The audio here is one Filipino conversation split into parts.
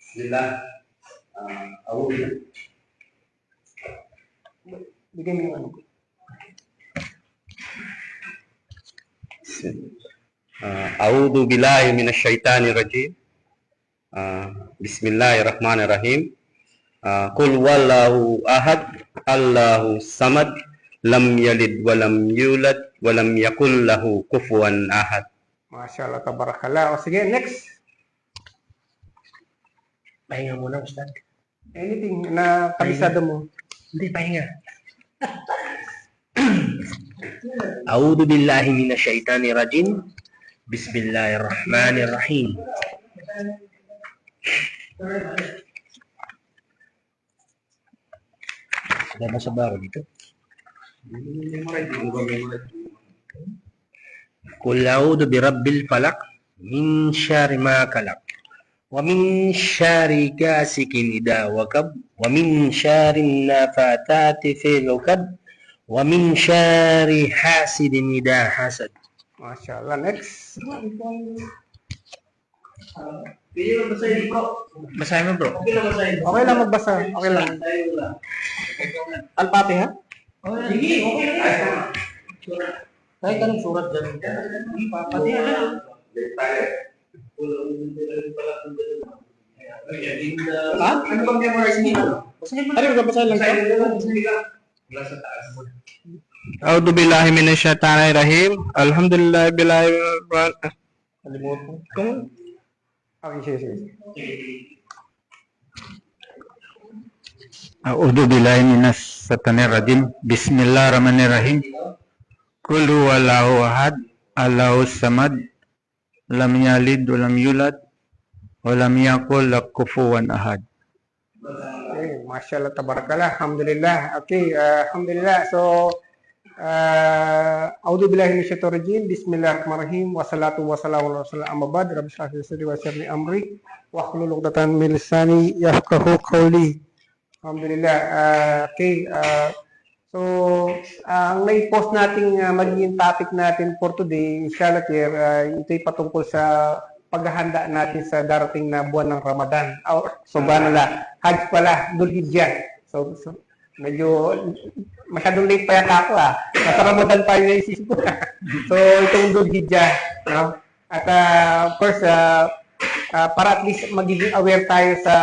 Bismillah. Awal. Bigay mo yung ano. A'udhu billahi minasyaitanir rajim. Bismillahirrahmanirrahim. Qul wallahu ahad, Allahu samad, lam yalid walam yulad, walam yakul lahu kufuwan ahad. Masyaallah, tabarakallah. O sige, next. Pahinga muna, Ustad. Anything na kabisado mo. Hindi, pahinga. A'udhu billahi minasyaitanir rajim. Bismillahirrahmanirrahim. Sudah masa baru dito. Qul a'udhu birabbil falaq min syarri ma khalaq wa min syarri ghasikin idza waqab wa min syarri nafathati fil 'uqad wa min syarri hasidin idza hasad. Masyaallah, next. Basahin mo, bro. Okay lang magbasa. Okay lang. Al-Fatiha? Sige, okay lang. Kahit anong surat dyan. Fatiha lang. Ha? Ano bang memorize nito? Ano ba basahin lang ito? A'udhu billahi minasyaitanir rahim. Alhamdulillah billahi Kalimutan. Kung? Okay, sige. A'udzu billahi minas syaitonir rajim. Bismillahirrahmanirrahim. Qul huwallahu ahad, Allahus samad, lam yalid wa lam yulad wa lam yakul lahu kufuwan ahad. Okay, masyaallah, tabarakallah. Alhamdulillah. Okay, alhamdulillah. So, a'udzu billahi minasyaitonir rajim. Bismillahirrahmanirrahim. Wassalatu wassalamu ala rasulillah amma ba'd. Rabbi shrah li sadri wa yassir li amri wahlul 'uqdatam min lisani yafqahu qawli. Alhamdulillah. Okay, so ang nai-post nating magiging topic natin for today, inshallah, ito'y patungkol sa paghahanda natin sa darating na buwan ng Ramadan. Subhanallah, Hajj pala, Dhul-Hijjah. So medyo masyadong late pa yata ako Nasa Ramadan pa yung naisip ko. So itong Dhul-Hijjah, no? At of course, para at least magiging aware tayo sa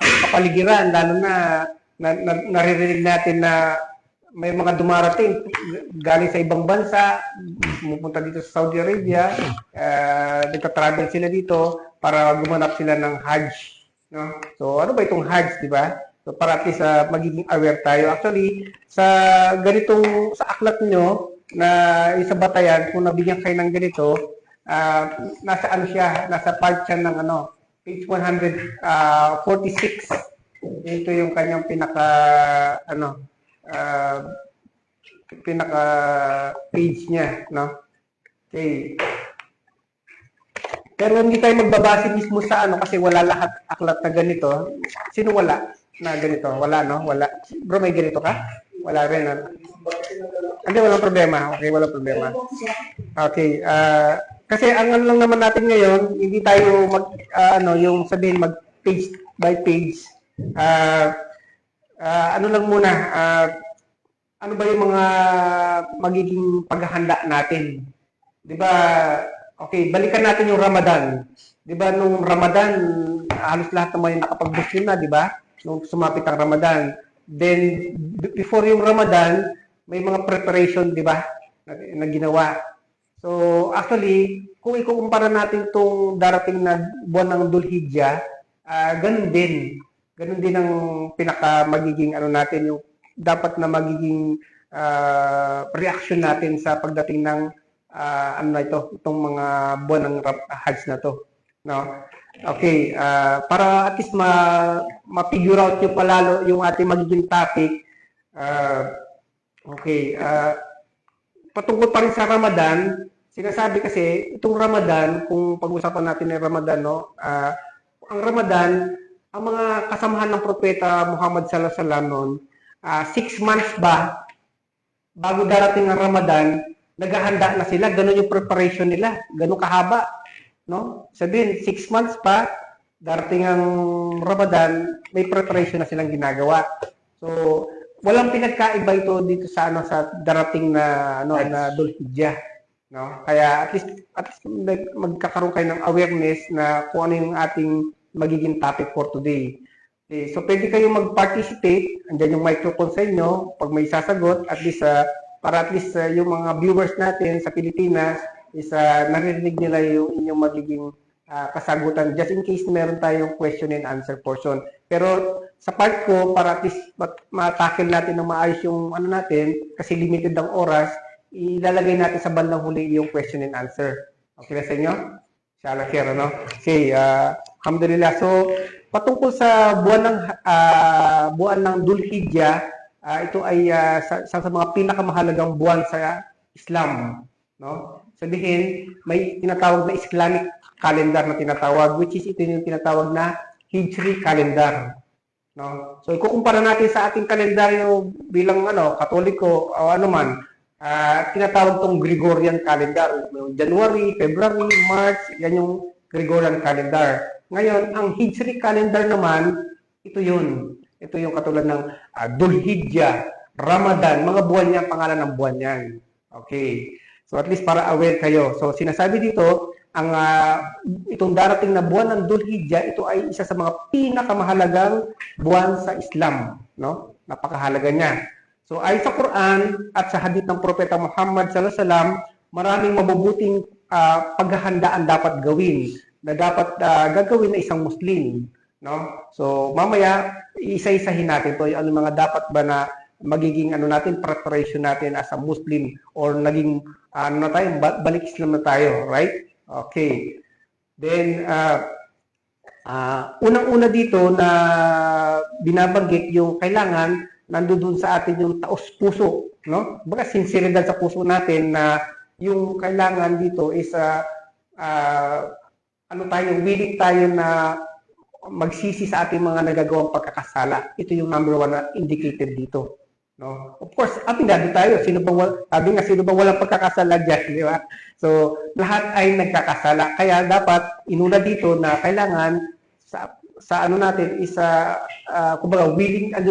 kapaligiran, lalo na naririnig natin na may mga dumarating galing sa ibang bansa, pumupunta dito sa Saudi Arabia, nagta-travel sila dito para gumanap sila ng Hajj, no? So ano ba itong Hajj, di ba? So para at least magiging aware tayo. Actually, sa ganitong sa aklat nyo na isa batayan, kung nabigyan kayo ng ganito, nasa ano siya, nasa part siya ng page 146. Ito yung kanyang pinaka page niya, no? Okay. Pero hindi tayo magbabase mismo sa kasi wala lahat aklat na ganito. Sino wala na ganito? Wala, no? Wala. Bro, may ganito ka? Wala rin, Hindi, walang problema. Okay, walang problema. Okay. Kasi ang lang naman natin ngayon, hindi tayo yung sabihin mag page by page. Ano lang muna, ano ba yung mga magiging paghahanda natin? 'Di ba? Okay, balikan natin yung Ramadan. 'Di ba nung Ramadan, halos lahat naman yung nakapag-Muslim na, 'di ba? Nung sumapit ang Ramadan. Then before yung Ramadan, may mga preparation, 'di ba? Na ginawa. So, actually, kung ikukumpara natin itong darating na buwan ng Dhul-Hijjah, ganun din. Ganun din ang pinaka magiging natin, yung dapat na magiging reaction natin sa pagdating ng itong mga buwan ng Hajj na to. No? Okay, para at least ma-figure out nyo palalo yung ating magiging topic. Okay, patungkol pa rin sa Ramadan, sinasabi kasi, itong Ramadan, kung pag-usapan natin ng Ramadan, no? Ang Ramadan, ang mga kasamahan ng Propeta Muhammad sallallahu alaihi wasallam noon, 6 months ba bago darating ang Ramadan, naghahanda na sila, ganun yung preparation nila, ganun kahaba, no? Sabihin 6 months pa darating ang Ramadan, may preparation na silang ginagawa. So, walang pinagkaiba ito dito sa sa darating na na Dhul-Hijjah, no? Kaya at least magkakaroon kayo ng awareness na kung ano yung ating magiging topic for today. Okay, so pwede kayong mag-participate, andyan yung microphone sa inyo pag may sasagot, at least para at least yung mga viewers natin sa Pilipinas is naririnig nila yung inyong magiging kasagutan just in case meron tayong question and answer portion. Pero sa part ko, para at least matakil natin ng maayos yung natin, kasi limited ang oras, ilalagay natin sa bandang huli yung question and answer. Okay na sa inyo? Inshallah khair, ano? Okay, alhamdulillah. So, patungkol sa buwan ng Dhul-Hijjah, ito ay sa mga pinakamahalagang buwan sa Islam, no? Sabihin, may tinatawag na Islamic calendar na tinatawag, which is ito yung tinatawag na Hijri calendar, no? So ikukumpara natin sa ating kalendaryo bilang Katoliko o ano man, tinatawag tong Gregorian calendar, January, February, March, yan yung Gregorian calendar. Ngayon, ang Hijri calendar naman, ito yun. Ito yung katulad ng Dhul-Hijjah, Ramadan, mga buwan yan, pangalan ng buwan yan. Okay. So at least para aware kayo. So sinasabi dito, ang itong darating na buwan ng Dhul-Hijjah, ito ay isa sa mga pinakamahalagang buwan sa Islam, no? Napakahalaga niya. So ayon sa Quran at sa hadith ng Propeta Muhammad sallallahu alaihi wasallam, maraming mabubuting paghahandaan dapat gawin na dapat gagawin ng isang Muslim, no? So mamaya isa-isahin natin 'to, ano mga dapat ba na magiging natin preparation natin as a Muslim or naging balik Islam na tayo, right? Okay. Then unang-una dito na binabanggit yung kailangan nandoon sa atin yung taos puso, no? Baga sinseridad sa puso natin na yung kailangan dito is willing tayo na magsisi sa ating mga nagagawang pagkakasala. Ito yung number 1 na indicated dito. No? Of course, abinado tayo. Sino bang walang pagkakasala dyan, di ba? So, lahat ay nagkakasala. Kaya dapat inuna dito na kailangan sa natin is kumbaga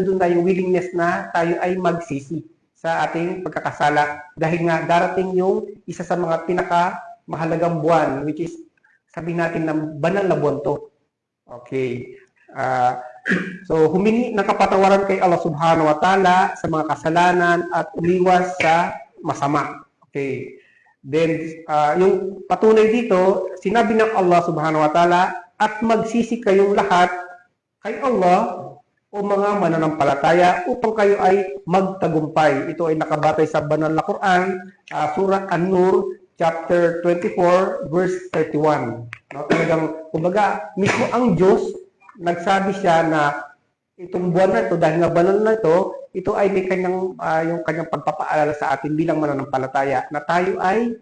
doon na yung willingness na tayo ay magsisi sa ating pagkakasala dahil nga darating yung isa sa mga pinakamahalagang buwan, which is sabihin natin na banal na buwan to. Okay. So, humingi ng kapatawaran kay Allah subhanahu wa ta'ala sa mga kasalanan at umiwas sa masama. Okay. Then, yung patunay dito, sinabi ng Allah subhanahu wa ta'ala, at magsisi kayong lahat kay Allah o mga mananampalataya upang kayo ay magtagumpay. Ito ay nakabatay sa banal na Quran, Surah An-Nur, chapter 24, verse 31. No, talagang, kumbaga, mismo ang Diyos, nagsabi siya na itong buwan na ito, dahil nga banal na ito ay may kanyang, yung kanyang pagpapaalala sa atin bilang mananampalataya na tayo ay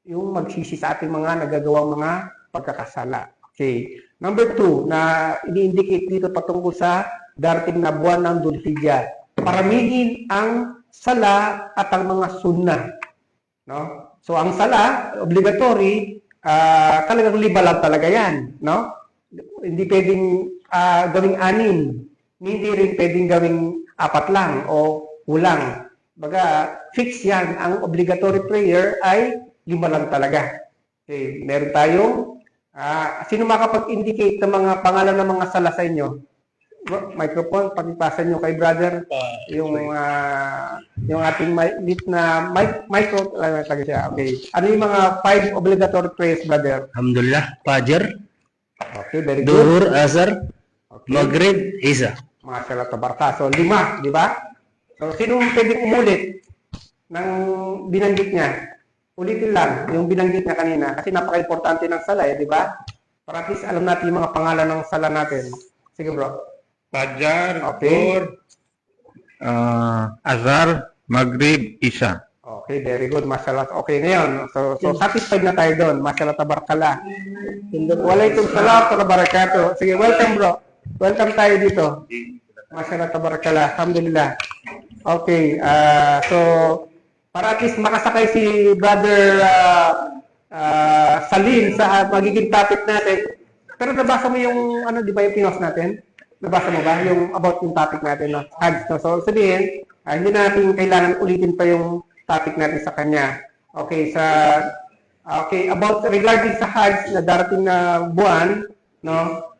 yung magsisi sa ating mga nagagawang mga pagkakasala. Okay. Number 2, na ini-indicate dito patungkol sa darating na buwan ng Dhul-Hijjah. Paramihin ang sala at ang mga sunnah. No? So, ang sala, obligatory, talagang liba lang talaga yan. No? Hindi pwedeng gawing 6. Hindi rin pwedeng gawing 4 lang o kulang. Baga, fix yan. Ang obligatory prayer ay 5 lang talaga. Okay. Meron tayong sino makapag-indicate ng mga pangalan ng mga sala sa inyo? Microphone, pakipasan nyo kay brother. Yung ating micro, siya. Okay. Ano yung mga 5 obligatory prayers, brother? Alhamdulillah, Fajr, Okay, very good. Duhur, Asar, Okay. Maghrib, Isya. Masyaallah tabaraka. So, 5, di ba? So, sino pwedeng umulit ng binanggit niya? Ulitin lang yung binanggit niya kanina kasi napaka-importante ng sala, di ba? Para at least alam natin yung mga pangalan ng sala natin. Sige, bro. Fajar, Okay. Zuhur, Azhar, Maghrib, Isya. Okay, very good. Masyaallah. Okay na yun. So satisfied na tayo doon. Masyaallah tabarakallah. Walaikum salam wa barakatuh. Sige, welcome, bro. Welcome tayo dito. Masyaallah tabarakallah. Alhamdulillah. Okay. So, para at least makasakay si Brother Salim sa magiging topic natin, Pero nabasa mo yung, ano, di ba yung pinost natin? Nabasa mo ba yung about yung topic natin, no? Hajj, no? So, sabihin, hindi natin kailangan ulitin pa yung topic natin sa kanya. Okay, about regarding sa Hajj na darating na buwan, no?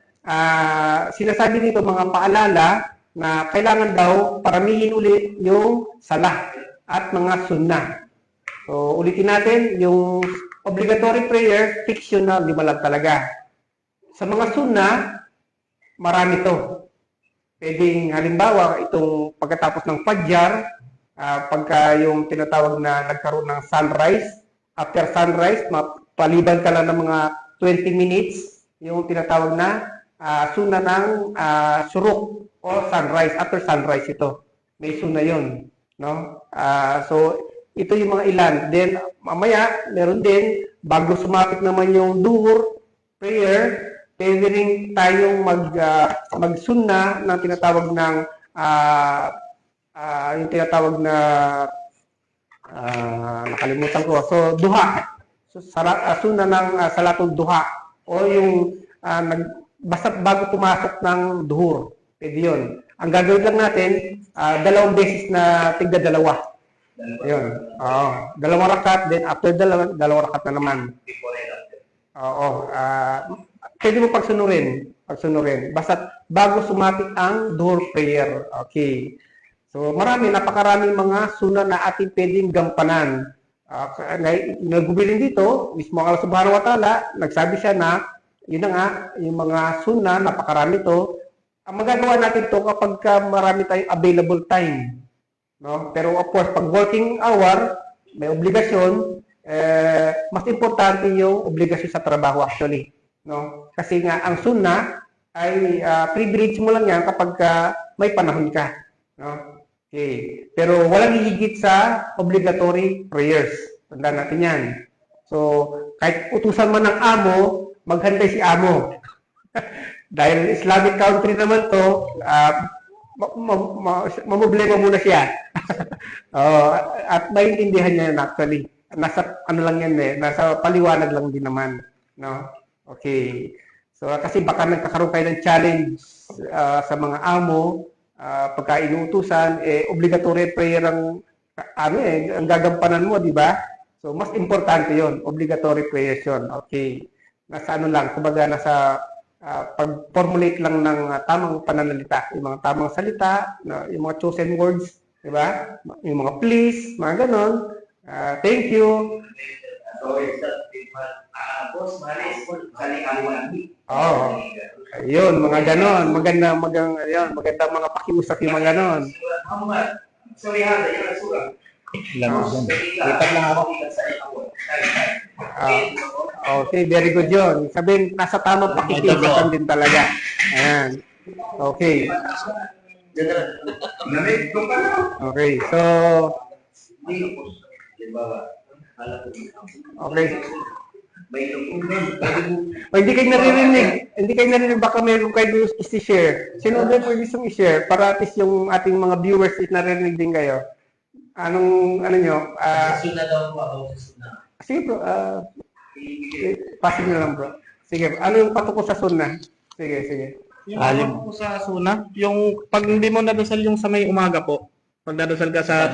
Sinasabi dito mga paalala na kailangan daw paramihin ulit yung salah at mga sunnah. So, ulitin natin yung obligatory prayer, fiction na 5 lang talaga. Sa mga sunnah, marami to. Pwedeng halimbawa, itong pagkatapos ng Fajr, pagka yung tinatawag na nagkaroon ng sunrise, after sunrise, paliban ka lang ng mga 20 minutes, yung tinatawag na sunnah ng suruk o sunrise. After sunrise ito. May sunnah yun. No? So, ito yung mga ilan. Then, mamaya, meron din, bago sumapit naman yung duhur prayer, pwede rin tayong mag-sunnah ng tinatawag ng yung tinatawag na nakalimutan ko. So, duha. So, sunnah ng salatul duha. O yung basta bago pumasok ng duhur. Pwede yun. Ang gagawin lang natin, 2 beses na tigda-2. Ayun. Oo. 2 rakat, then after 2 rakat na naman. Oo. Pwede mo pagsunurin. Basta bago sumapit ang duhur prayer. Okay. So, napakaraming mga sunnah na ating pwedeng gampanan. Nagubilin dito, mismo Allah Subhanahu wa Ta'ala, nagsabi siya na, yun na nga, yung mga sunnah, napakarami to. Ang magagawa natin to kapag marami tayong available time. No? Pero of course, pag working hour, may obligasyon, mas importante yung obligasyon sa trabaho actually. No? Kasi nga, ang sunnah ay privilege mo lang yan kapag may panahon ka. No? Okay. Pero walang hihigit sa obligatory prayers. Tandaan natin yan. So, kahit utusan man ng amo, maghantay si amo. Dahil Islamic country naman to, mamblema muna siya. At maintindihan niya yun actually. Nasa ano lang yan nasa paliwanag lang din naman. No? Okay. So, kasi baka nagkakaroon kayo ng challenge sa mga amo, pagka inuutusan, obligatory prayer ang gagampanan mo, di ba? So, mas importante yon, obligatory prayer yun. Okay. Nasa ano lang, kumbaga nasa pag-formulate lang ng tamang pananalita, yung mga tamang salita, yung mga chosen words, di ba? Yung mga please, mga ganon. Thank you. Oh, ayun, mga ganon. Maganda mga pakiusap yung mga ganon. Lipat lang ako. Okay, very good yun. Sabihin, nasa tamang pakikiusapan din talaga. Ayan. Okay. Okay, so... Okay. Hindi kayo naririnig. Baka meron kayo i-share. Sino ba pwede siyang i-share? Para at least yung ating mga viewers naririnig din kayo. Ano nyo? Sunna daw po ako sa sunna. Sige bro, pasin nyo lang bro. Sige, ano yung patukos sa sunnah? Sige. Yung po sa sunnah, yung pag hindi mo nadasal yung sa may umaga po, pag nadasal ka sa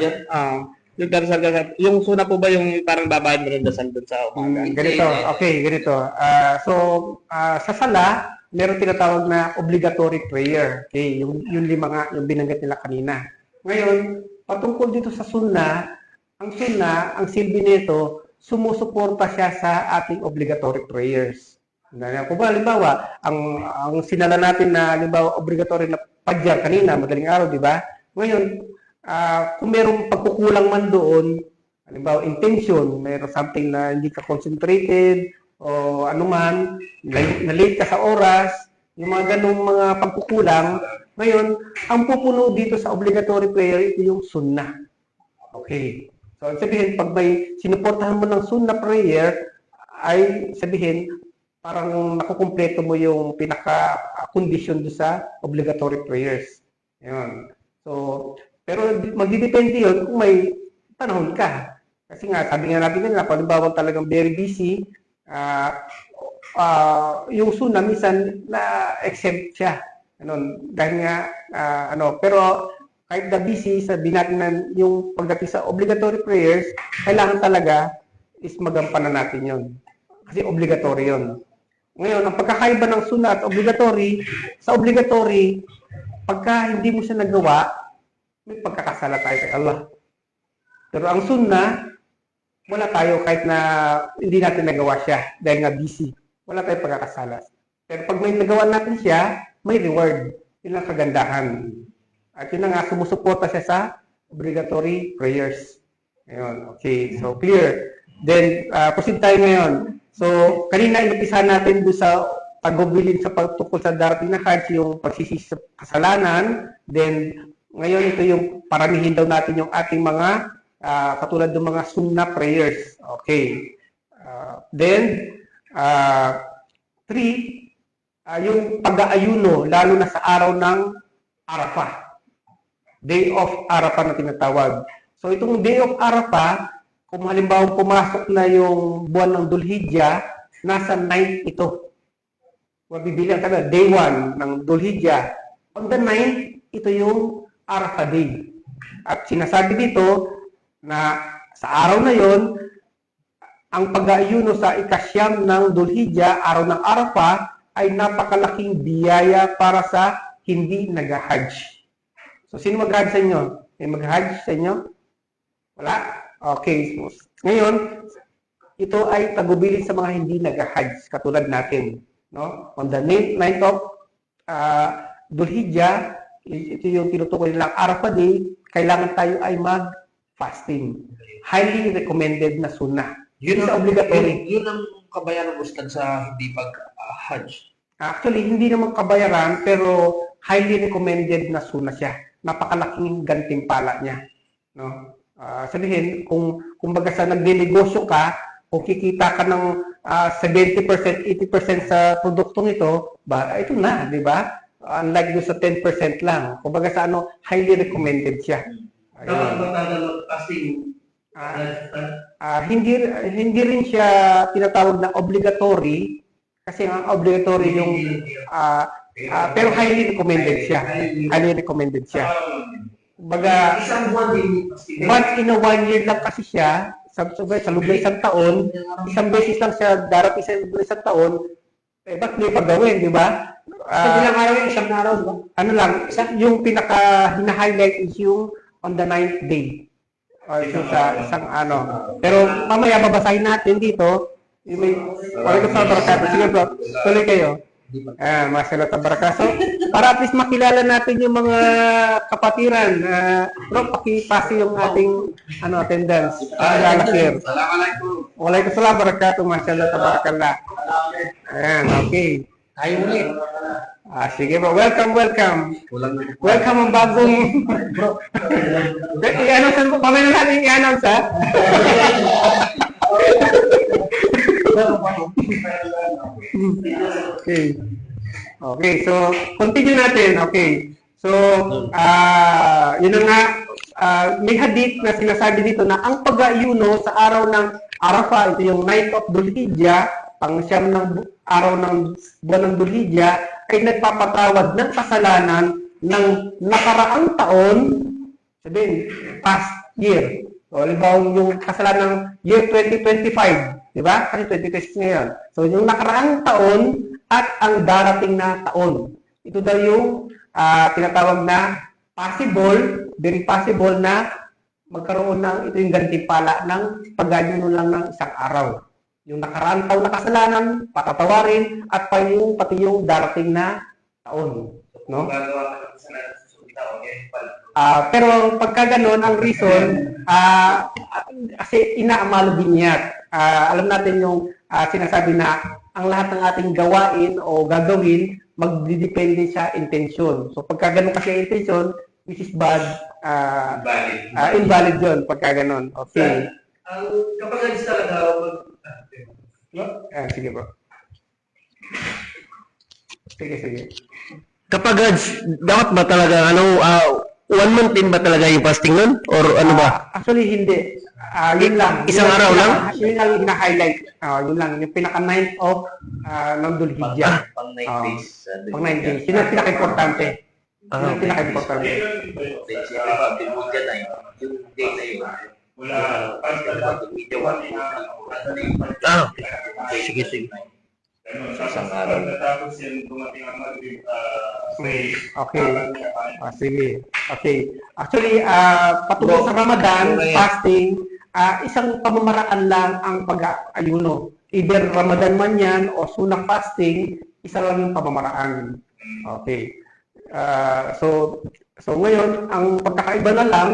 yung sunnah po ba yung parang babahan mo rin dasal dun sa umaga? Ganito. Sa sala, meron tinatawag na obligatory prayer. Okay, yung 5 nga, yung binanggit nila kanina. Ngayon, patungkol dito sa sunnah, ang silbi nito, sumusuporta siya sa ating obligatory prayers. Kung halimbawa, ang sinala natin na halimbawa obligatory na Fajr kanina, madaling araw, di ba? Ngayon, kung mayroong pagkukulang man doon, halimbawa intention, mayroong something na hindi ka concentrated o anuman, na-late ka sa oras, yung mga ganong mga pagkukulang, ngayon, ang pupuno dito sa obligatory prayer, ito yung sunnah. Okay. So, sabihin, pag may sinuportahan mo ng sunnah prayer, ay sabihin, parang nakukumpleto mo yung pinaka-condition doon sa obligatory prayers. Ayun. So, pero magdidepende yun kung may panahon ka. Kasi nga, sabi nga natin nga, halimbawa talagang very busy, yung sunnah minsan na exempt siya. Dahil nga, pero kahit na busy, sabihin natin na yung pagdating sa obligatory prayers, kailangan talaga is magampanan natin yun. Kasi obligatory yun. Ngayon, ang pagkakaiba ng sunnah at obligatory, sa obligatory, pagka hindi mo siya nagawa, may pagkakasala tayo kay Allah. Pero ang sunnah, wala tayo kahit na hindi natin nagawa siya dahil nga busy. Wala tayong pagkakasala. Pero pag may nagawa natin siya, may reward. Yun ang kagandahan. At yun na nga, sumusuporta siya sa obligatory prayers. Ayun, okay. So, clear. Then, proceed tayo ngayon. So, kanina inumpisahan natin doon sa paggubilin sa pagtukol sa darating na Hajj, yung pagsisisi sa kasalanan. Then, ngayon ito yung paramihin daw natin yung ating mga katulad ng mga sunnah prayers. Okay. Then, 3, yung pag-aayuno, lalo na sa araw ng Arafah. Day of Arafah na tinatawag. So, itong Day of Arafah, kung halimbawa pumasok na yung buwan ng Dhul-Hijjah, nasa 9th ito. Mabibilang ka na, Day 1 ng Dhul-Hijjah. On the 9th, ito yung Arafah Day. At sinasabi dito na sa araw na yon, ang pag-aayuno sa ikasyam ng Dhul-Hijjah, araw ng Arafah, ay napakalaking biyaya para sa hindi nag-Hajj. So, sino mag-Hajj sa inyo? May mag-Hajj sa inyo? Wala? Okay. Ngayon, ito ay tagubilin sa mga hindi nag-Hajj, katulad natin. No? On the 9th of Dhul-Hijjah, ito yung tinutukoy nilang Arafah Day, kailangan tayo ay mag-fasting. Highly recommended na sunnah. Yun sa obligatory. Yun ang kabayaran Ustad sa hindi pag-Hajj. Actually, hindi naman kabayaran, pero highly recommended na sunnah siya. Napakalaking gantimpala niya. No? Sabihin, kung baga sa nagdenegosyo ka, kung kikita ka ng 70%, 80% sa produktong ito, ito na, di ba? Unlike doon sa 10% lang. Kung baga sa highly recommended siya. Hindi rin siya tinatawag na obligatory, kasi ang obligatory yung pero highly recommended siya. Highly recommended siya. Baga, once in a 1 year lang kasi siya, sa loob ng isang taon, isang beses lang siya darating sa loob ng isang taon, ba't may pagawin, di ba? Ilang araw yung isang araw, di ba? Ano lang, yung pinaka hina-highlight is yung on the 9th day. Or so sa isang Pero mamaya babasahin natin dito, yung may Waalaikum salam barakatuh. Sige bro, tuloy kayo. Masalat ang baraka. So, para at least makilala natin yung mga kapatiran. Bro, pakipasi yung ating attendance. Assalamualaikum. Waalaikum salam barakatuh. Masalat ang barakallah. Ayan, okay. Tayo ulit. Sige bro, welcome. Welcome ang bagong bro. I-announce mo, pamay na natin i-announce ha. Okay, so continue natin. Okay. So, yun na nga, may hadith na sinasabi dito na ang pag-aayuno sa araw ng Arafah, ito yung night of Dhul-Hijjah, pang-siyam ng araw ng buwan ng Dhul-Hijjah, ay nagpapatawad ng kasalanan ng nakaraang taon, sabihin, past year. So, halimbawa yung kasalanan ng year 2025, di ba? Kasi 2026 ngayon. So, yung nakaraang taon at ang darating na taon. Ito daw yung tinatawag na possible, very possible na magkaroon ng, ito yung gantimpala ng pag-ayuno lang ng isang araw. Yung nakaraang taon na kasalanan, patatawarin, at pati yung darating na taon. No? Pero pagka ganun, ang reason, kasi inaamalo din yan. Alam natin yung sinasabi na ang lahat ng ating gawain o gagawin, magdidepende sa intention. So pagka ganun kasi ang intention, which is bad, invalid yun pagka ganun. Okay. Kapag nagis talaga, Sige bro. Sige. kapag dapat ba talaga 1 month din ba talaga yung fasting nun? Or ano ba? Actually, hindi. Yun lang. Isang araw lang? Yun lang yung hina-highlight. Yun lang. Yung pinaka-9 of ng Dhul-Hijjah. Pang 9 Oo. days. Pang 9 days. Yun ang pinaka-importante. Yun ang okay. pinaka-importante. Siyempre pa, binugyan na yun. Yung day na yun. Sige, sige. Isang araw. Okay. Sige. Okay. Actually, patungkol sa Ramadan, fasting, isang pamamaraan lang ang pag-ayuno. Either Ramadan man yan o sunang fasting, isa lang yung pamamaraan. Okay. So ngayon, ang pagkakaiba na lang,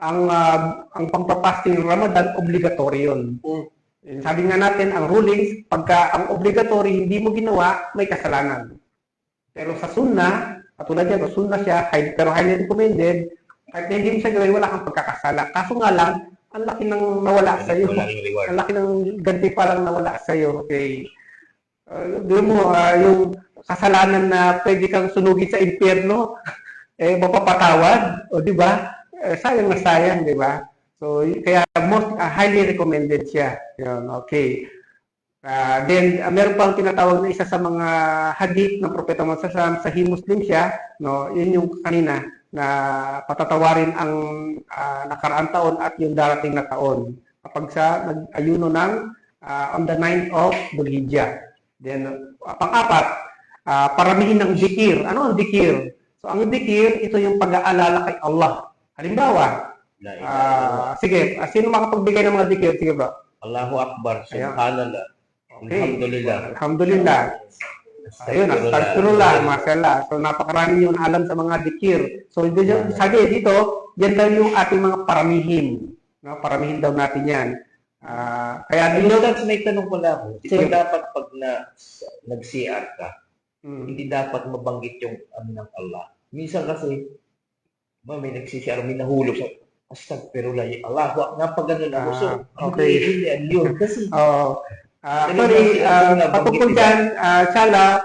ang pagpapasting ng Ramadan, obligatory yun. Sabi nga natin, ang rulings, pagka ang obligatory hindi mo ginawa, may kasalanan. Pero sa sunnah, katulad yan, sunnah siya, pero highly recommended, kahit na hindi mo siya gawin, wala kang pagkakasala. Kaso nga lang, ang laki ng nawala sa iyo. Ang laki ng ganti pa lang nawala sa iyo. Okay. Doon mo, yung kasalanan na pwede kang sunugin sa impyerno, mapapatawad, o di ba? Sayang na sayang, di ba? So, kaya most highly recommended siya. Yun, okay. Then, meron pang tinatawag na isa sa mga hadith ng Propeta Muhammad sa Muslim siya, no? Yun yung kanina na patatawarin ang nakaraang taon at yung darating na taon. Kapag sa nag-ayuno ng on the 9th of Dhul-Hijjah. Then, pang-apat, paramihin ng dhikr. Ano ang dhikr? So, ang dhikr, ito yung pag-aalala kay Allah. Halimbawa, sige, sino makapagbigay ng mga dhikr? Sige bro. Allahu Akbar. Subhanallah. Okay. Alhamdulillah. Alhamdulillah. Ayun, astagfirullah, mashallah. So, napakarami yung alam sa mga dhikr. So, sabi dito, yan daw yung ating mga paramihin. No? Paramihin daw natin yan. Kaya You dito, know, that's may tanong pala ako. Di Sige. ba dapat pag nag-CR ka, hindi dapat mabanggit yung ng Allah. Minsan kasi, may nag-CR, may nahulog sa astagfirullah, Allahu Akbar. Napag ganun ako. So, okay. Hindi yan yun. Kasi, Actually, patungkol dyan, Shala,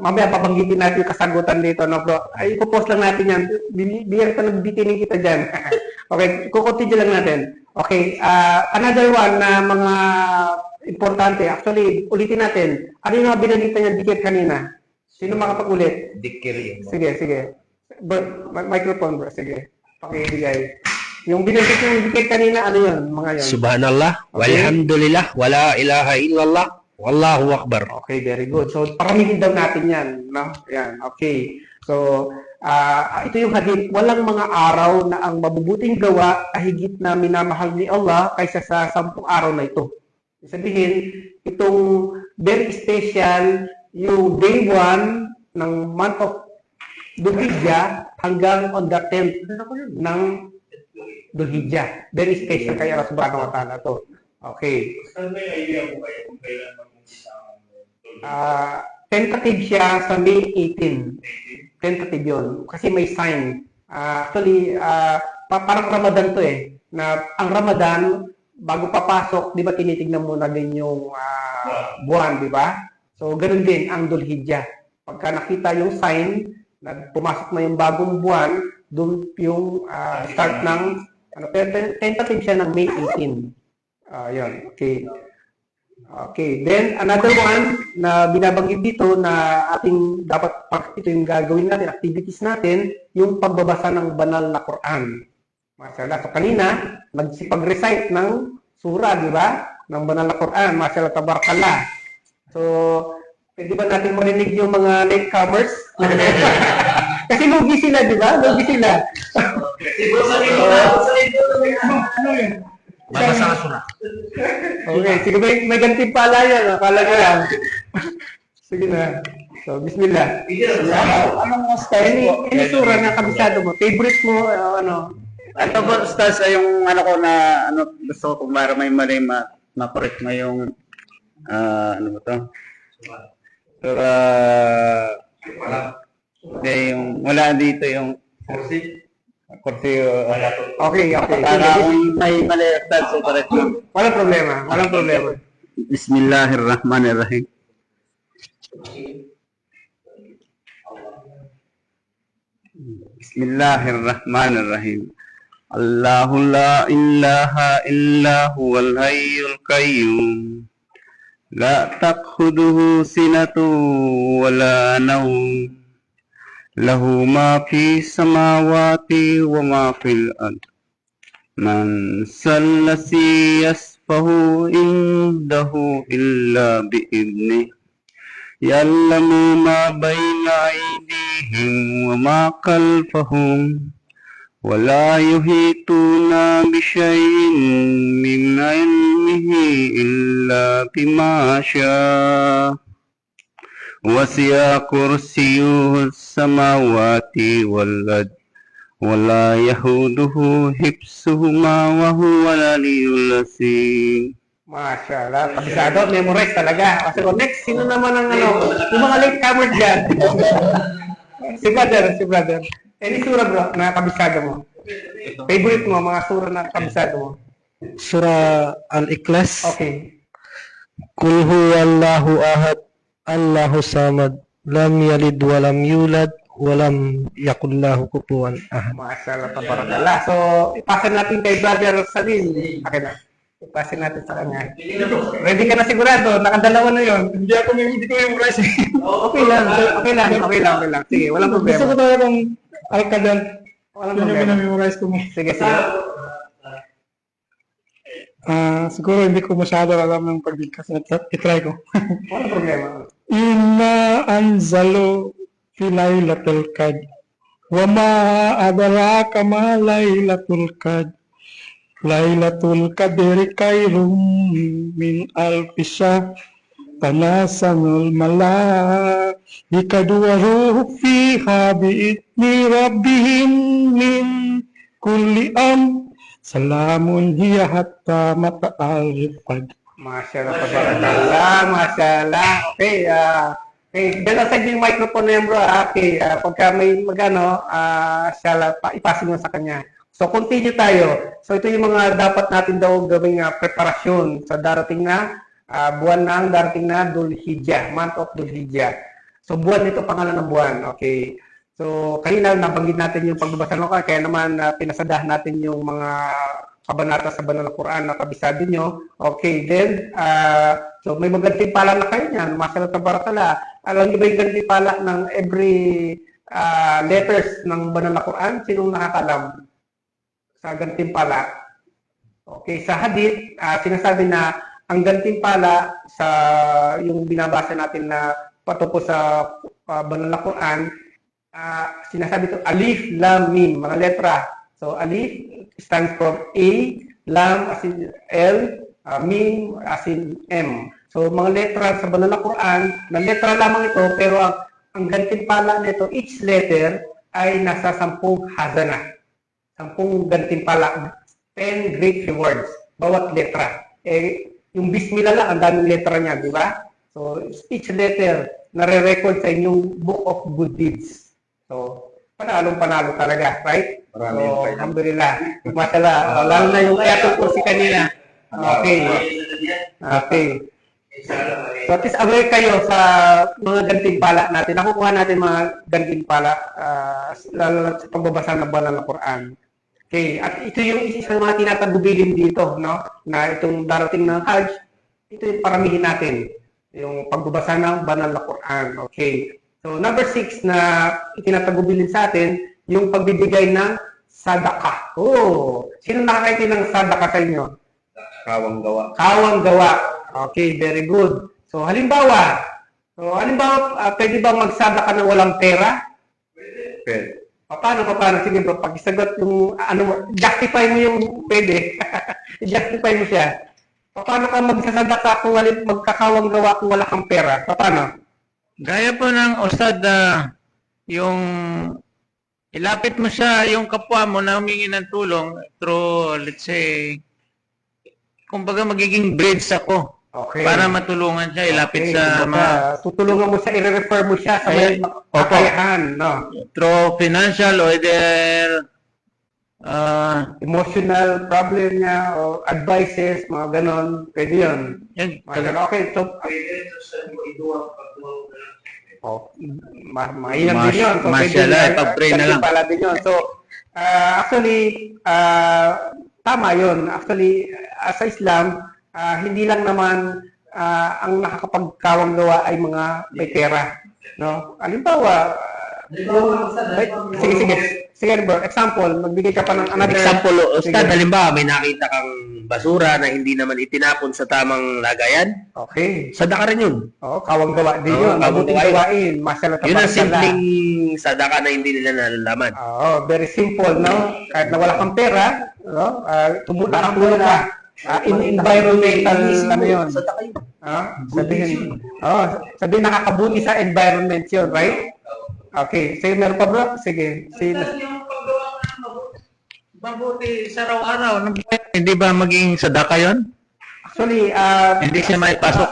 mamaya papanggitin natin yung kasagutan dito, no, bro? Ay, ipopost lang natin yan. Bigyan pa nagbitinin kita dyan. Okay, kukontinue lang natin. Okay, another one na mga importante. Actually, ulitin natin. Ano yung mga binanggit niya dikit kanina? Sino makapag-ulit? dikir yun. Sige. Bro, microphone, bro. Sige. Pakibigay. Yung binanggit yung dikit kanina, ano yun? Mga yun. Subhanallah, Okay. walhamdulillah, wala ilaha illallah, wallahu akbar. Okay, very good. So, paramihin daw natin yan. No? Yan, okay. So, ito yung hadith. Walang mga araw na ang mabubuting gawa ay higit na minamahal ni Allah kaysa sa 10 araw na ito. Sabihin, itong very special, yung day 1 ng month of Dhul-Hijjah hanggang on the 10th ng Dhul-Hijjah. Very special kay Allah subhanahu wa ta'ala to. Okay. Tentative siya sa May 18. Tentative yun. Kasi may sign. Actually, parang Ramadan to eh. Na ang Ramadan, bago papasok, di ba tinitignan muna din yung buwan, di ba? So, ganun din ang Dhul-Hijjah. Pagka nakita yung sign, na pumasok na yung bagong buwan, doon yung start ng, tentative siya ng May 18. Yun, okay. Okay, then another one na binabanggit dito na ating dapat ito yung gagawin natin, activities natin, yung pagbabasa ng banal na Quran. Mashallah. So kanina, nagsipag-recite ng surah, di ba? Ng banal na Quran. Mashallah, tabarakallah. So, pwede ba natin marinig yung mga latecomers? Kasi lugi sila, di ba? Lugi sila. Babasa ka sura. Okay, sige, may gantimpala yan. Akala ko yan. Sige na. So, bismillah. Anong style po? Any sura na kabisado mo? Favorite mo, ano? Ito po, Stas, ay yung ano ko na, gusto ko para may mali ma-correct mo yung, ano ba ito? Yung, wala dito yung, kursi, Okay. para kung may mali, Stas, so correct mo. Walang problema. Bismillahirrahmanirrahim. Bismillahirrahmanirrahim. Allahu la ilaha illa huwal hayyul qayyum. La ta'khudhuhu sinatun wa la nawm. Lahu ma fi samawati wa ma fil ard. Man sallasi yasfahu indahu illa bi'idnih. Ya'lamu ma bayna aydihim wa ma khalfahum. ولا يحيطون بشيء من علمه إلا بما شاء وسع كرسيه السماوات والأرض ولا يهوده حفظهما وهو العلي العظيم. Masya Allah, kabisado, memorize talaga. Kasi next, sino naman ang yung mga latecomers dyan? si brother. Any surah bro, na kabisado mo? Favorite mo, mga surah na kabisado mo? Surah Al-Ikhlas. Okay. Qul huwallahu ahad, Allahu samad, lam yalid walam yulad, walam yakul lahu kufuwan ahad. Masya Allah, tabarakallah. So, ipasin natin kay Brother Salim. Okay na. Ipasin natin sa kanya. Ready ka na sigurado? Nakadalawa na yun. Hindi ko yung rice. Okay lang. Sige, walang problema. Gusto ko talagang Al-Qadar. Walang Yun yung problema. pinamemorize ko mo. Sige. Siguro hindi ko masyado alam ng pagbigkas. I-try ko. Walang problema. Inna anzalo fi laylatul qadr. Wa ma adraka ma laylatul qadr. Laylatul qadri khairum min alfi syahr. Tanazzalul malaikatu wa ruhu fiha bi'izni rabbihim min kulli am. Salamun hiya hatta mata'al fajr. Masya Allah, tabarakallah. Masya Allah. Okay, dala sa yung microphone na yan bro. Okay, pagka may magano, siya ipasin mo sa kanya. So, continue tayo. So, ito yung mga dapat natin daw gawing preparasyon sa darating na buwan ng darating na Dhul Hijjah, month of Dhul Hijjah. So, buwan nito, pangalan ng buwan. Okay. So, kanina nabanggit natin yung pagbabasa ng Quran, kaya naman pinasadahan natin yung mga kabanata sa banal na Quran na kabisado nyo. Okay, then, so may magantimpala na kayo niyan. Masya Allah, tabarakallah. Alam niyo ba yung gantimpala ng every letters ng banal na Quran? Sinong nakakalam sa gantimpala? Okay, sa hadith, sinasabi na ang gantimpala sa yung binabasa natin na patungkol sa banal na Quran, sinasabi ito alif, lam, mim, mga letra. So alif stands for A, lam as in L, mim as in M. So mga letra sa banal na Quran, na letra lamang ito, pero ang gantimpala nito, each letter ay nasa 10 hazana. 10 gantimpala, 10 great rewards, bawat letra. Yung Bismillah lang, ang daming letra niya, di ba? So, each letter, nare-record sa inyong book of good deeds. So, panalo talaga, right? So, alhamdulillah. Mashallah. Lalo na yung ayatul kursi kanina. Okay. So, at least aware kayo sa mga gantimpala natin. Nakukuha natin mga gantimpala, lalo na sa pagbabasa ng banal na Quran. Okay, at ito yung isa sa mga tinatagubilin dito, no? Na itong darating ng Hajj, ito yung paramihin natin, yung pagbabasa ng banal na Quran. Okay. So, number 6 na itinatagubilin sa atin, yung pagbibigay ng sadaqah. Oh, sino nakakaiti ng sadaqah sa inyo? Kawang gawa. Kawang gawa. Okay, very good. So, halimbawa, pwede bang magsadaqah ng walang pera? Pwede. Paano? Sige bro, pag isagot yung, justify mo yung pwede. I-justify mo siya. Paano ka magsasadaka kung magkakawang gawa kung wala kang pera? Paano? Gaya po ng ustad na yung ilapit mo siya yung kapwa mo na humingi ng tulong through, let's say, kumbaga magiging bridge ako Okay. para matulungan siya, ilapit sa mga tutulungan mo siya, i-refer mo siya sa may kakayahan, no? through financial or either Emotional problem niya o advices, mga ganon, pwede yun. yan, Mga ganon. Okay, so Oh, mainam din yun. So, Mashallah, pag-pray na lang. Pala din yun. So, actually, tama yun. Actually, sa Islam, hindi lang naman ang nakakapagkawang gawa ay mga may pera. No? Halimbawa, sige bro, example, magbigay ka pa ng another Example, Ustad, Sige. halimbawa may nakita kang basura na hindi naman itinapon sa tamang lagayan, Okay. sadaka rin yun. Oo, kawang gawa din Oo, yun. kawang Mabuting gawain. gawain. Masala Yun ang simpleng sadaka na hindi nila nalalaman. Oo, very simple, no? Kahit na wala kang pera, no? Tumulong ka. Environmental, ano yun? Sadaka yun. Sabihin nakakabuti sa environment yun, right? Okay, sige, meron pa bro? Sige. Yung paggawa ng mabuti sa araw-araw, hindi ba maging sadaka yon? Actually, Hindi siya maipasok.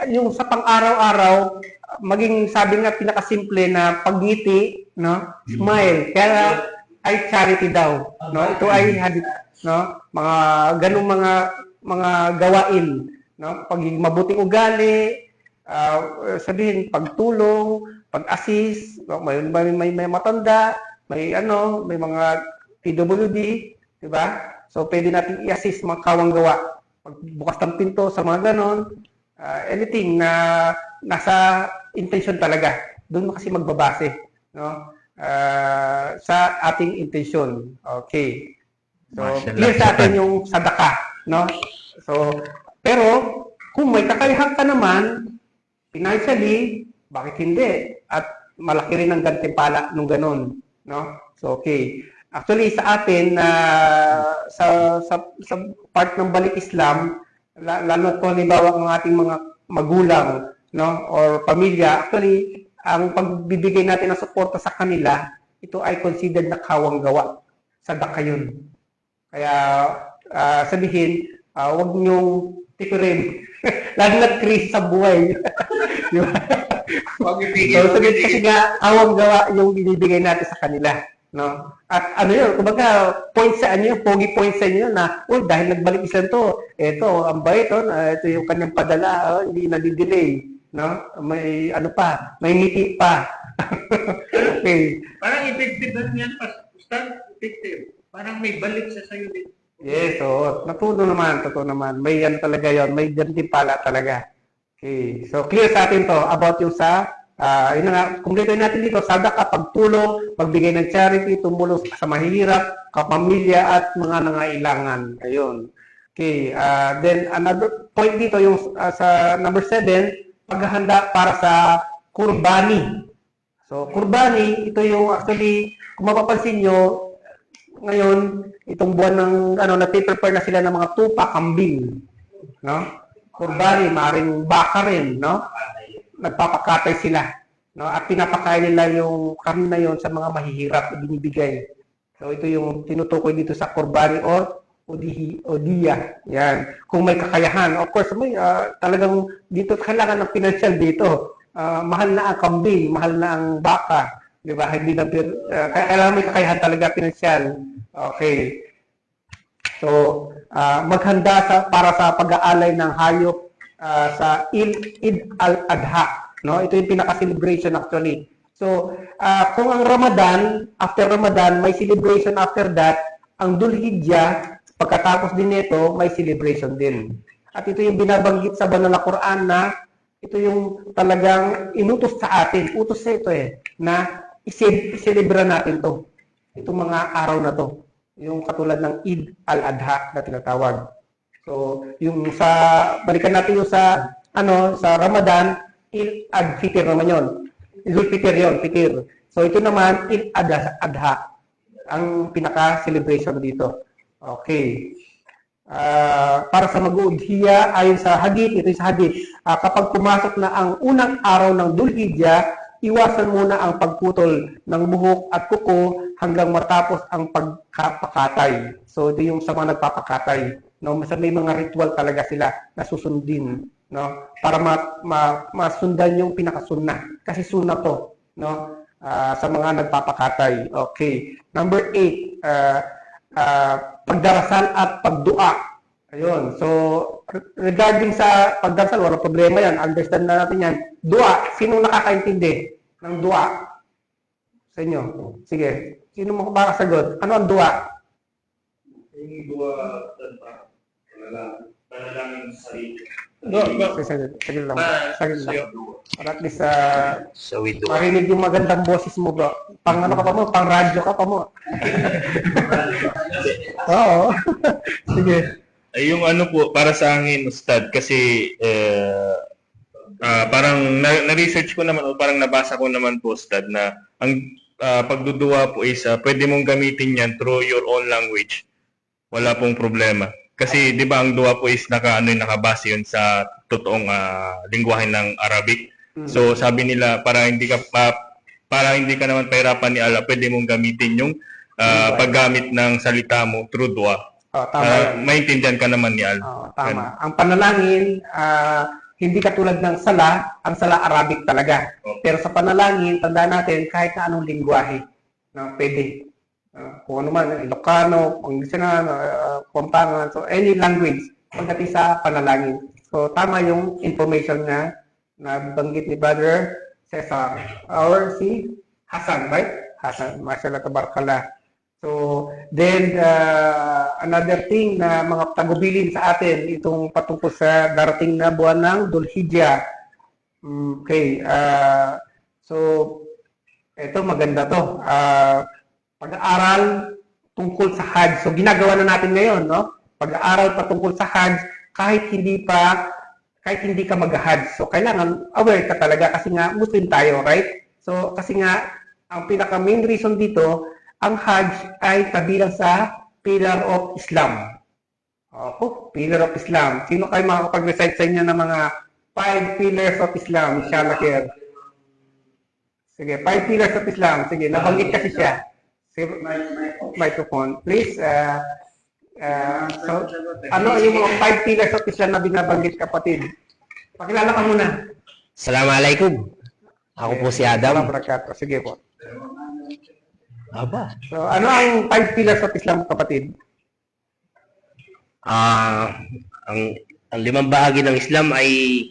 yung sa pang-araw-araw, maging sabi nga pinakasimple na pagngiti, no? Smile. Kaya ay charity daw, no? Ito ay hadith, no? Mga ganung mga gawain, no? Pagiging mabuting ugali, sabihin pagtulong, pag-assist, no? may matanda, may mga PWD, di ba? So pwede natin i-assist mga kawang gawa. Pagbukas ng pinto sa mga ganon, anything na nasa intention talaga. Doon mo kasi magbabase, no? Sa ating intention. Okay. So, Mashallah. clear sa atin yung sadaka, no? So, pero kung may kakayahan ka naman, financially, bakit hindi? At malaki rin ang gantimpala nung ganon, no? So, okay. Actually, sa atin, sa part ng Balik Islam, lalo ko halimbawa ang ating mga magulang, no, or pamilya, actually, ang pagbibigay natin ng suporta sa kanila, ito ay considered na kawang gawa. Sadaka yun. Kaya, sabihin, huwag niyong tipirin. Lalo na Chris sa buhay. Di ba? So, sabihin kasi nga, kawang gawa yung binibigay natin sa kanila. No? At ano yun, kumbaga, point sa ano yun, pogi point sa inyo na, dahil nagbalik Islam to, ito, ang bait, ito yung kanyang padala, hindi nadidelay. No? May ano pa, may ngiti pa. Okay. Parang effective yan, Ustad. Effective. Parang may balik sa sayo din. Yes, so, totoo naman. May ano talaga yon, may gantimpala talaga. Okay. So, clear sa atin to about yung sa yun na nga, kumpletuhin natin dito, sadaka, pagtulong, pagbigay ng charity, tumulong sa mahihirap, kapamilya at mga nangailangan. Ayun. Okay. Then, another point dito, yung sa number 7, paghahanda para sa kurbani. So, kurbani, ito yung actually, kung mapapansin nyo, ngayon, itong buwan ng, nati-prepare na sila ng mga tupa, kambing. No? Kurbani, maaaring baka rin, no? Nagpapakatay sila, no? At pinapakain nila yung karne na yon sa mga mahihirap na binibigay. So ito yung tinutukoy dito sa kurbani o diya. Yan. Kung may kakayahan, of course may talagang dito kailangan ng financial dito. Mahal na ang kambing, mahal na ang baka, di ba? Hindi na kailangan may kakayahan talaga financial. Okay. So maghanda para sa pag-aalay ng hayop sa Eid al-Adha, no? Ito yung pinaka-celebration actually. So, kung ang Ramadan, after Ramadan, may celebration after that, ang Dhul Hijjah, pagkatapos din nito, may celebration din. At ito yung binabanggit sa banal na Quran na ito yung talagang inutos sa atin. Utos sa ito na i-celebra natin to. Itong mga araw na to. Yung katulad ng Eid al-Adha na tinatawag. So, yung balikan natin yung sa Ramadan, Eid al-Fitr naman yun. Idul Fitr yun, Fitr. So, ito naman, Eid al-Adha, ang pinaka-celebration dito. Okay. Para sa mag-uudhiya, ayon sa hadith, ito yung sa hadith, kapag pumasok na ang unang araw ng Dhul Hijjah, iwasan muna ang pagputol ng buhok at kuko hanggang matapos ang pagpapakatay. So, ito yung sa mga nagpapakatay. No, may mga ritual talaga sila na susundin, no, para masundan yung pinakasunna kasi sunna to, no, sa mga nagpapakatay. Okay. Number 8, pagdarasal at pagdua. Ayun. So, regarding sa pagdasal, wala problema yan. Understand na natin yan. Dua. Sino nakakaintindi ng dua? Sa inyo. Sige. Sino mo makakasagot? Ano ang dua? Sige lang. Sige lang. Para at least, So we do. marinig yung magandang boses mo, bro. Pang ano ka pa mo? Pang radyo ka pa mo. Oo. Sige. Ay, yung ano po, para sa akin, Ustad, kasi parang na-research ko naman o parang nabasa ko naman po, Ustad, na ang pagduduwa po is pwede mong gamitin yan through your own language. Wala pong problema. Kasi 'di ba ang dua po is nakabase yun sa totoong lengguwahe ng Arabic. So sabi nila para hindi ka naman pahirapan ni Allah, pwede mong gamitin yung paggamit ng salita mo through dua. Oh, tama. Maintindihan ka naman ni Allah. Oh, tama. Ang panalangin, hindi katulad ng sala, ang sala Arabic talaga. Pero sa panalangin, tandaan natin kahit na anong lingwahe na pwede. Kung ano man, Ilocano, Pangasinan, Pampangan, so any language pagdating sa panalangin. So tama yung information na nabanggit ni Brother Cesar or si Hassan, right? Hassan, mashallah tabarakallah. So then another thing na mga tagubilin sa atin itong patungkol sa darating na buwan ng Dhul-Hijjah. Okay, so ito maganda to. Pag-aaral tungkol sa Hajj. So ginagawa na natin ngayon, no? Pag-aaral patungkol sa Hajj kahit hindi ka mag-Hajj. So kailangan aware ka talaga kasi nga Muslim tayo, right? So kasi nga ang pinaka main reason dito, ang Hajj ay kabilang sa Pillar of Islam. Ako, Pillar of Islam. Sino kayo makakapag-recite sa inyo ng mga 5 Pillars of Islam? Inshallah, Kir. Sige, 5 Pillars of Islam. Sige, nabanggit kasi siya. Microphone, please. So, ano yung mga 5 pillars of Islam na binabanggit, kapatid? Pakilala ka muna. Assalamualaikum. Ako po si Adam. Barakatuh. Sige po. Aba. So, ano ang 5 pillars of Islam, kapatid? Ang limang bahagi ng Islam ay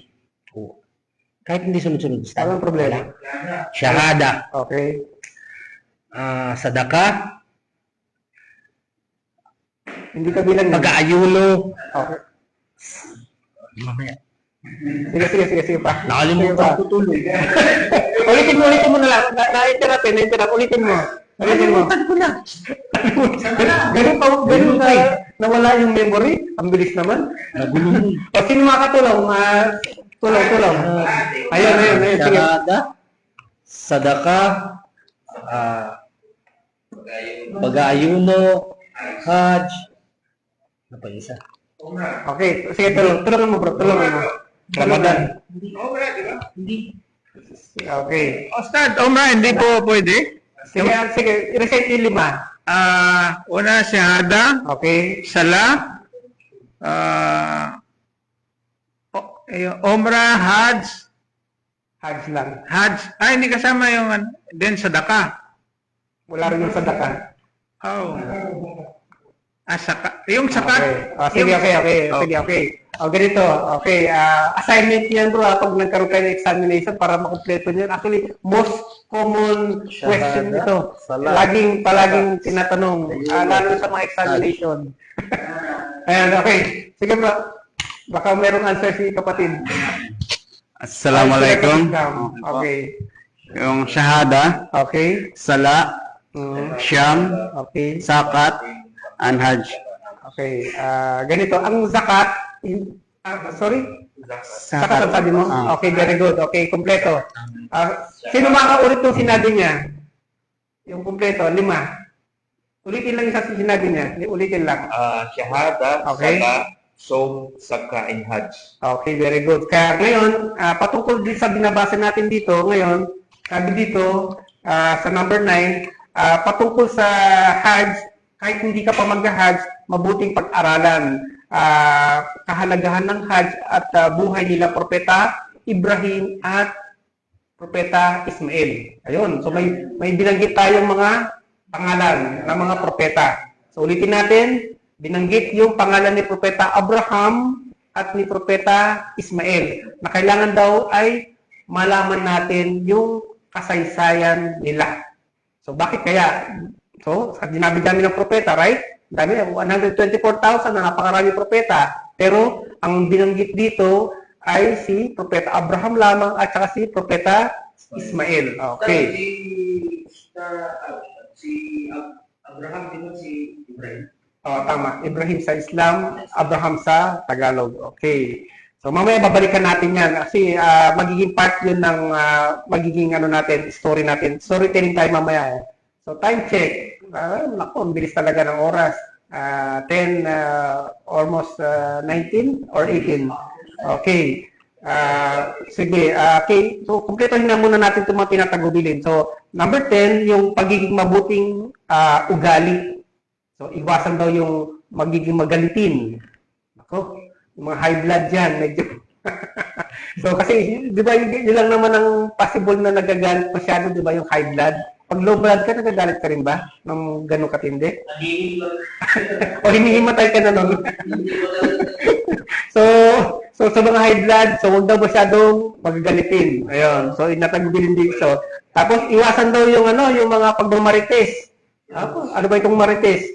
kahit hindi sunod-sunod. Anong problema? Shahada, Okay. sadaka, Hindi ka bilang pag-aayuno. Okay. Mamaya. Sige pa. Nakalimutan ko tuloy. Ulitin mo na lang. Na-interrupt. Ulitin mo. Nakalimutan ko na. Ganun nawala yung memory. Ang bilis naman. Nagulong. O, sino makatulong? Tulong. Ayun. Sige. Shahada, sadaka, pag-aayuno, Hajj. Ano pa isa? Okay. Sige, tulungan mo, bro. Tulungan mo. Ramadan. Okay. Ustad, Umrah, hindi po pwede. Sige. I-recite yung 5. Una, Shahada, Okay. Sala, Umrah, Hajj, Hajj lang. hindi kasama yung, then Sadaka. Wala rin yung sadaka. Oh. Yung sakat. Okay. Sige. O, ganito. Okay. Assignment niyan, bro, pag nagkaroon kayo ng examination para makumpleto niyan. Actually, most common question ito. Palaging tinatanong. Lalo sa mga examination. Ayan, okay. Sige, bro. Baka merong answer si kapatid. Assalamualaikum. Okay. Yung Shahada, Okay. Sala, Syam, Okay. Sakat, and Hajj. Okay. Ganito. Ang zakat, sorry? Zakat ang sabi mo? Okay, very good. Okay, kumpleto. Sino makakaulit yung sinabi niya? Yung kumpleto, 5. Ulitin lang yung sa sinabi niya. Ulitin lang. Shahada, Okay. sala, som, saka, and hajj. Okay, very good. Kaya ngayon, patungkol din sa binabasa natin dito, ngayon, sabi dito, sa number 9, patungkol sa Hajj, kahit hindi ka pa mag-Hajj, mabuting pag-aralan. Kahalagahan ng Hajj at buhay nila Propeta Ibrahim at Propeta Ismail. Ayun, so may binanggit tayong mga pangalan ng mga propeta. So ulitin natin, binanggit yung pangalan ni Propeta Abraham at ni Propeta Ismael na kailangan daw ay malaman natin yung kasaysayan nila. So bakit kaya? So, sa dami-dami ng propeta, right? Dami, 124,000 na napakarami propeta. Pero ang binanggit dito ay si Propeta Abraham lamang at saka si Propeta Ismael. Okay. Si Abraham din si Ibrahim. Tama. Ibrahim sa Islam, Abraham sa Tagalog. Okay. So mamaya babalikan natin yan kasi magiging part yun ng magiging natin, story natin. Storytelling tayo mamaya. So time check. Naku, ang bilis talaga ng oras. 10, almost 19 or 18. Okay. Sige. Okay. So kumpletohin na muna natin itong mga tinatagubilin. So number 10, yung pagiging mabuting ugali. So, iwasan daw yung magiging magalitin. Ako, yung mga high blood dyan, medyo. So, kasi, di ba, yun lang naman ang possible na nagagalit masyado, di ba, yung high blood? Pag low blood ka, nagagalit ka rin ba? Nang gano'ng katindi? O hinihimatay ka na nun? So, sa mga high blood, so, huwag daw masyadong magagalitin. Ayun. So, inatagubilin din. So, tapos, iwasan daw yung, yung mga pagmamarites. Ano ba itong marites?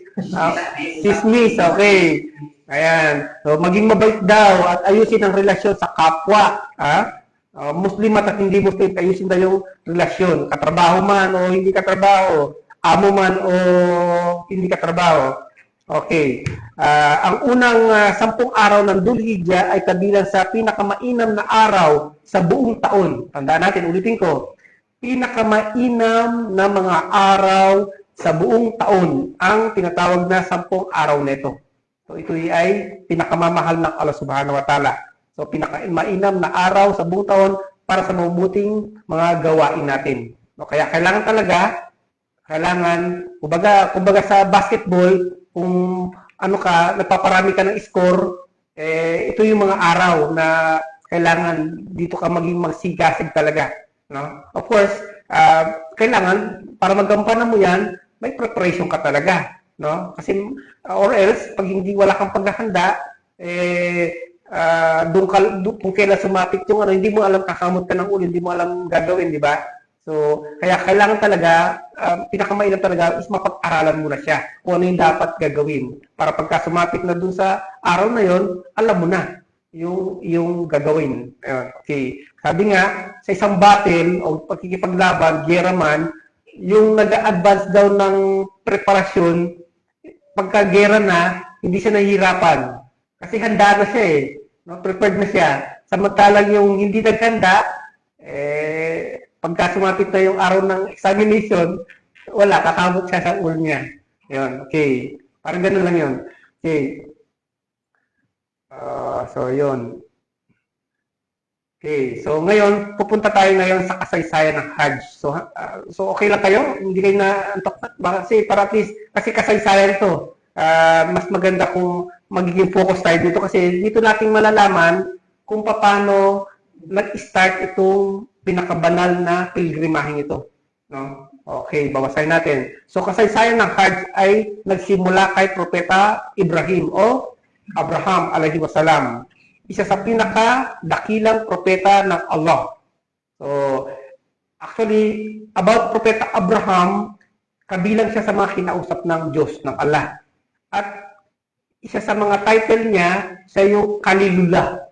Chismis, okay. Ayan. So, maging mabait daw at ayusin ang relasyon sa kapwa. Muslim at hindi Muslim, ayusin daw yung relasyon. Katrabaho man o hindi katrabaho. Amo man o hindi katrabaho. Okay. Ang unang 10 araw ng Dhul-Hijjah ay kabilang sa pinakamainam na araw sa buong taon. Tandaan natin, ulitin ko. Pinakamainam na mga araw sa buong taon ang tinatawag na 10 araw nito. So ito ay pinakamamahal ng Allah Subhanahu wa Ta'ala. So pinakamainam na araw sa buong taon para sa mabuting mga gawain natin. So, kaya kailangan kumbaga sa basketball, kung nagpaparami ka ng score, ito yung mga araw na kailangan dito ka maging magsigasig talaga. No? Of course, kailangan para magampanan mo yan, may preparation ka talaga, no? Kasi or else pag hindi wala kang paghahanda, kung kailan sumapit yung hindi mo alam, kakamot ka ng ulo, hindi mo alam gagawin, di ba? So, kaya kailangan talaga, pinakamainam talaga is mapag-aralan mo na siya kung ano yung dapat gagawin. Para pagka sumapit na dun sa araw na yon, alam mo na yung gagawin. Okay. Sabi nga, sa isang battle o pagkikipaglaban, gera man, yung nag-advance daw ng preparasyon, pagka-gera na, hindi siya nahihirapan. Kasi handa na siya no? Prepared na siya. Samantalang yung hindi naghanda, pagka sumapit na yung araw ng examination, wala, kakamot siya sa ulo niya. Yun, okay. Parang ganun lang yun. Okay. So, yun. Okay, so ngayon, pupunta tayo ngayon sa kasaysayan ng Hajj. So okay lang kayo? Hindi kayo na-antok? Kasi para at least, kasi kasaysayan ito. Mas maganda kung magiging focus tayo dito kasi dito nating malalaman kung paano nag-start itong pinakabanal na pilgrimaheng ito. No? Okay, bawasahin natin. So kasaysayan ng Hajj ay nagsimula kay Propeta Ibrahim o Abraham alayhi wasalam. Isa sa pinaka-dakilang propeta ng Allah. So, actually, about Propeta Abraham, kabilang siya sa mga kinausap ng Diyos, ng Allah. At isa sa mga title niya, siya yung Khalilullah.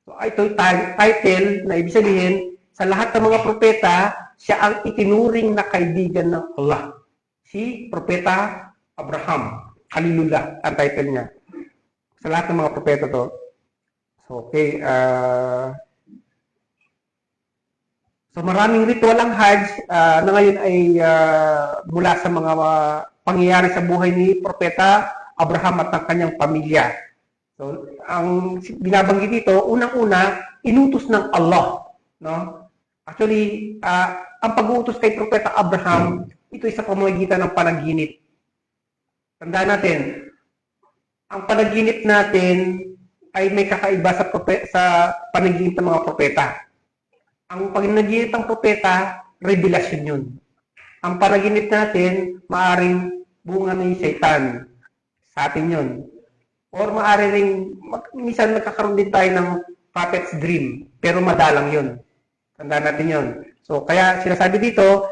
So, ito yung title na ibig sabihin, sa lahat ng mga propeta, siya ang itinuring na kaibigan ng Allah. Si Propeta Abraham, Khalilullah, ang title niya. Sa lahat ng mga propeta to. Okay. So maraming ritual ang Hajj na ngayon ay mula sa mga pangyayari sa buhay ni Propeta Abraham at ng kanyang pamilya. So ang binabanggit dito, unang-una, inutos ng Allah. No? Actually, ang pag-uutos kay Propeta Abraham, ito ay sa pamamagitan ng panaginip. Tandaan natin, ang panaginip natin ay may kakaiba sa panaginip ng mga propeta. Ang panaginip ng propeta, revelasyon yun. Ang panaginip natin, maaring bunga ng Satan. sa atin yun. Or maaari ring, minsan nagkakaroon din tayo ng prophet's dream, pero madalang yun. Tandaan natin yun. So, kaya sinasabi dito,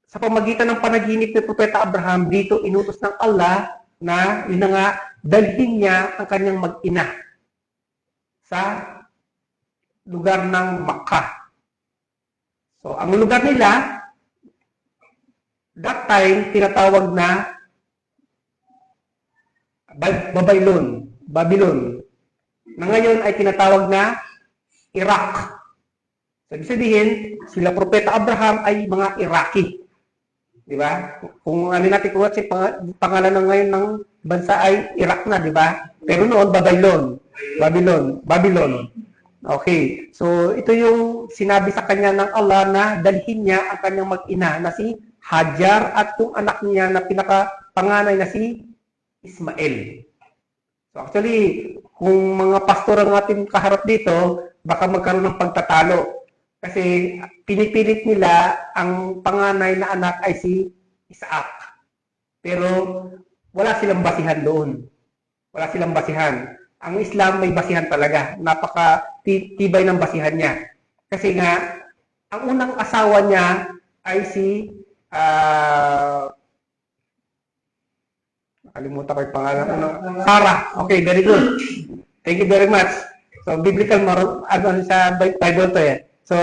sa pamagitan ng panaginip ni Propeta Abraham, dito inutos ng Allah na, yun na nga, dalhin niya ang kanyang mag-ina sa lugar ng Makkah. So, ang lugar nila, that time, tinatawag na Babylon, na ngayon ay tinatawag na Iraq. So, ibig sabihin, sila Propeta Abraham ay mga Iraqi. Di ba? Kung ano natin kung si pangalan ng ngayon ng bansa ay Iraq na, di ba? Pero noon, Babylon. Okay. So, ito yung sinabi sa kanya ng Allah na dalhin niya ang kanyang mag-ina na si Hajar at yung anak niya na pinakapanganay na si Ismael. So actually, kung mga pastor ang ating kaharap dito, baka magkaroon ng pagtatalo. Kasi pinipilit nila ang panganay na anak ay si Isaac. Pero wala silang basihan doon. Wala silang basihan. Ang Islam may basihan talaga. Napaka-tibay ng basihan niya. Kasi nga, ang unang asawa niya ay si nakalimutan ko yung pangalan ko ng Sarah. Okay, very good. Thank you very much. So, biblical sa Bible to eh. So,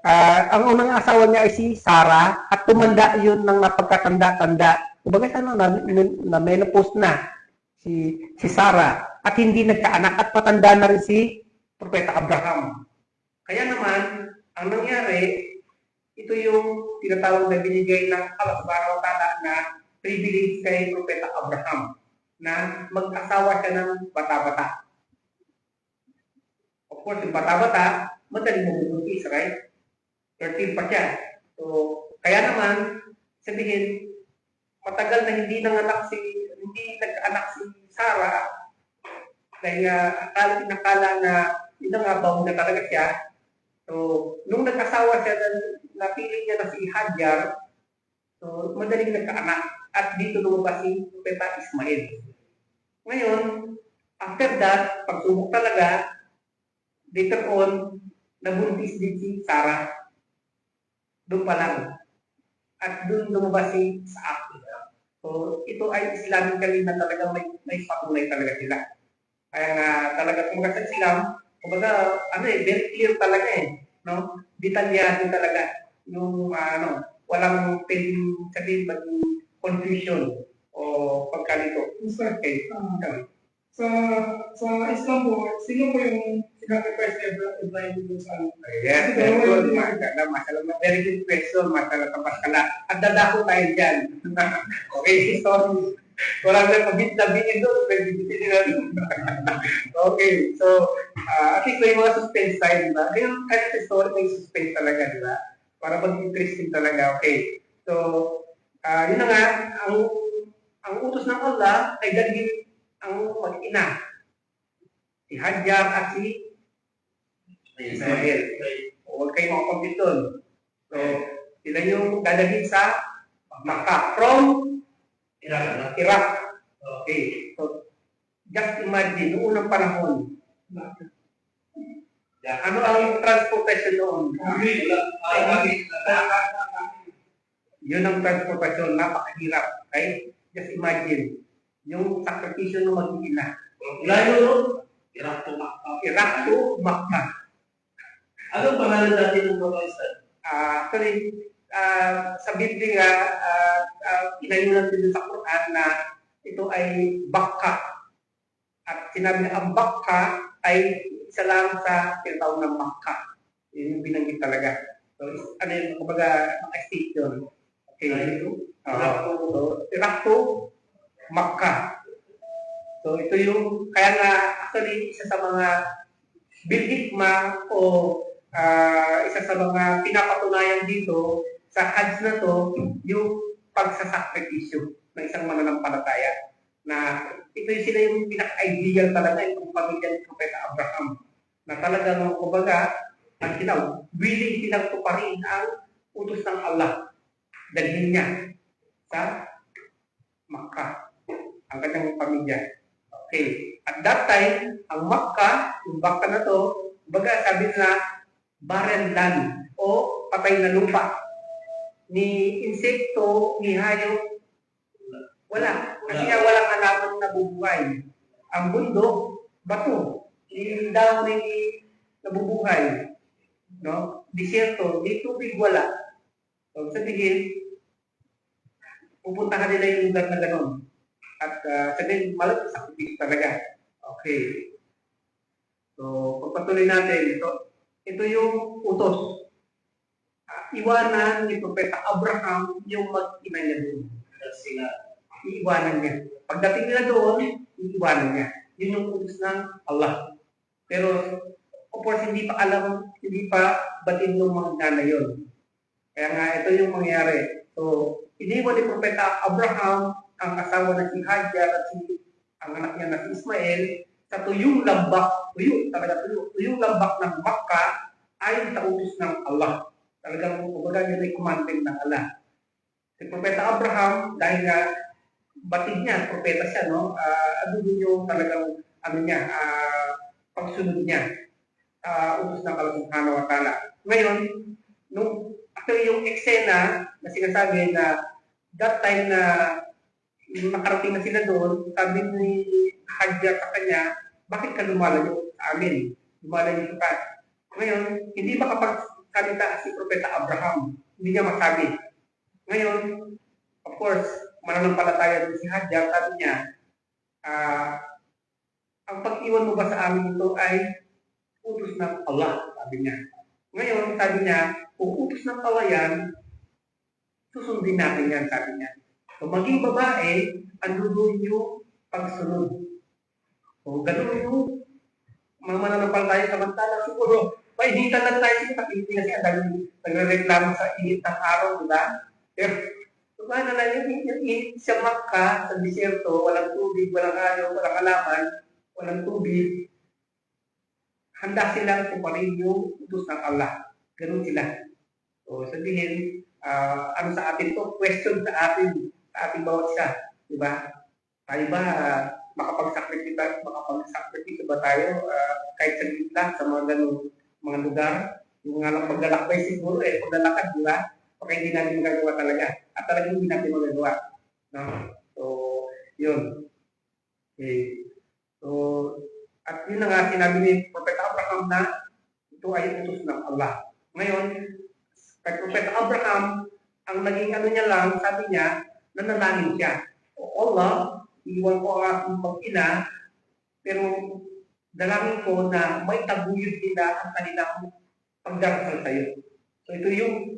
ang unang asawa niya ay si Sarah at tumanda yun ng napagkatanda-tanda. Kumbaga na menopause na si Sarah at hindi nagkaanak at patanda na rin si Propeta Abraham. Kaya naman, ang nangyari, ito yung tinatawag na binigay ng Allah Subhanahu wa Ta'ala na privilege kay Propeta Abraham na mag-asawa siya ng bata-bata. Of course, yung bata-bata, madaling mabubuntis, right? 13 pa siya. So, kaya naman, sabihin, matagal na hindi nag-anak si Sarah dahil nakala na hindi nga baon na talaga siya. So, nung nag-asawa siya, napili niya na si Hajar, so madaling nagkaanak at dito lumabas si Propeta Ismael. Ngayon, after that, pagsubok talaga, later on, nabuntis din si Sarah. Doon pa lang. At doon lumabas si Isaac. So, ito ay Islamically na talaga may patunay talaga sila. Kaya nga talaga kung sa Islam, kumbaga, very clear talaga no? Detalyado talaga. Yung, walang pwedeng sabihin maging confusion o pagkalito. Okay. Sa Islam po, sino po yung sinasacrifice ni Ibrahim dito sa ano? Yes, very good. Masalah. Very good question. Masalah tapos kala. At dadako tayo dyan. Okay, sorry. Walang na pabit-labihin doon. Pwede bitin nila doon. Okay, so, at least may mga suspense tayo, di ba? Kaya kahit sa story, may suspense talaga, di ba? Para mag-interesting talaga. Okay. So, yun na nga, ang utos ng Allah ay dalhin ang mag-ina. Si Hajar at si Ismael. Huwag kayo makapagpit doon. So, sila yung dadalhin sa Makkah from Iraq. Okay. So, just imagine, noong unang panahon, ano ang transportation noon? Yun ang transportation, napakahirap. Okay? Just imagine, yung sakripisyo ng mag-ina. Iraq to Makkah. Anong pangalan natin ng mga isa? Actually, sa Biblia, inayunan din sa Quran na ito ay Bakka. At sinabi na ang Bakka ay isa lang sa tinatawag ng Makkah. Yun yung binanggit talaga. So, ano yun, kumbaga, mga-state yun. Okay. Iraq to Makkah. So, ito yung, kaya nga, actually, isa sa mga bil-hikma o isa sa mga pinapatunayan dito sa Hajj na to, yung pagsasakripisyo ng isang mananampalataya. Na ito yung sila yung pinaka-ideal talaga yung pamilya ni Propeta Abraham. Na talagang, kumbaga, willing silang tuparin ang utos ng Allah. Dalhin niya sa Makkah. ang kanyang pamilya. Okay. At that time, ang Makkah, yung Makkah na to, baga sabi na barren land o patay na lupa. Ni insekto, ni hayop, wala. Kasi nga walang halaman na bubuhay. Ang bundok, bato. Hindi daw nabubuhay. No? Disyerto, di tubig wala. So, sabihin, pupuntahan nila yung lugar na gano'n. At sabihin, malaki sakit talaga. Okay. So, pagpatuloy natin, ito yung utos. Iwanan ni Propeta Abraham yung mag-ina niya doon. Sila, iiwanan niya. Pagdating nila doon, iiwanan niya. Yun yung utos ng Allah. Pero, of course, hindi pa alam, hindi pa batid ng mga na yun. Kaya nga, ito yung mangyari. So, iniwan ni Propeta Abraham ang asawa na si Hajar at ang anak niya na si Ismael sa tuyong lambak, tuyong lambak ng Makkah ay sa utos ng Allah. Talagang kumbaga yun ay commandment ng Allah. Si Propeta Abraham, dahil nga batid niya, propeta siya, no? Ano din yung talagang pagsunod niya, utos ng Allah subhanahu wa ta'ala. Ngayon, actually yung eksena na sinasabi na that time na nakarating na sila doon, sabi ni Hajar sa kanya, bakit ka lumalayo sa amin? Lumalayo ka. Ngayon, hindi makapagsalita si Propeta Abraham. Hindi niya masabi. Ngayon, of course, mananampalataya din si Hajar, sabi niya, ang pag-iwan mo ba sa amin ito ay utos ng Allah, sabi niya. Ngayon, sabi niya, kung utos ng Allah yan, susundin natin yan, sabi niya. So, maging babae, andun yung pagsunod. So, ganun yung mga mananampalataya samantala siguro. Painitan lang tayo sa Pilipinas yan dahil nagre-reklamo sa init ng araw, di ba? Pero, paano na yung init sa Makkah, sa disyerto, walang tubig, walang ayaw, walang halaman, walang tubig. Handa silang tuparin yung utos ng Allah. Ganun sila. So, sabihin, ano sa atin to? Question sa ating bawat isa. Di ba? Tayo ba, makapag-sacrifice ba tayo kahit sa lang sa mga ganun mga lugar? Yung nga lang paglalakbay siguro, paglalakad, di ba? Baka hindi natin magagawa talaga. At talagang hindi natin magagawa. No? So, yun. Okay. So, at yun na nga, sinabi ni Propeta Abraham na ito ay utos ng Allah. Ngayon, kay Propeta Abraham, ang naging ano niya lang, sabi niya, nanalangin siya. O Allah, iwan ko ang aking mag-ina, pero dalangin ko na may taguyod nila ang kanilang pagdarasal sa iyo. So ito yung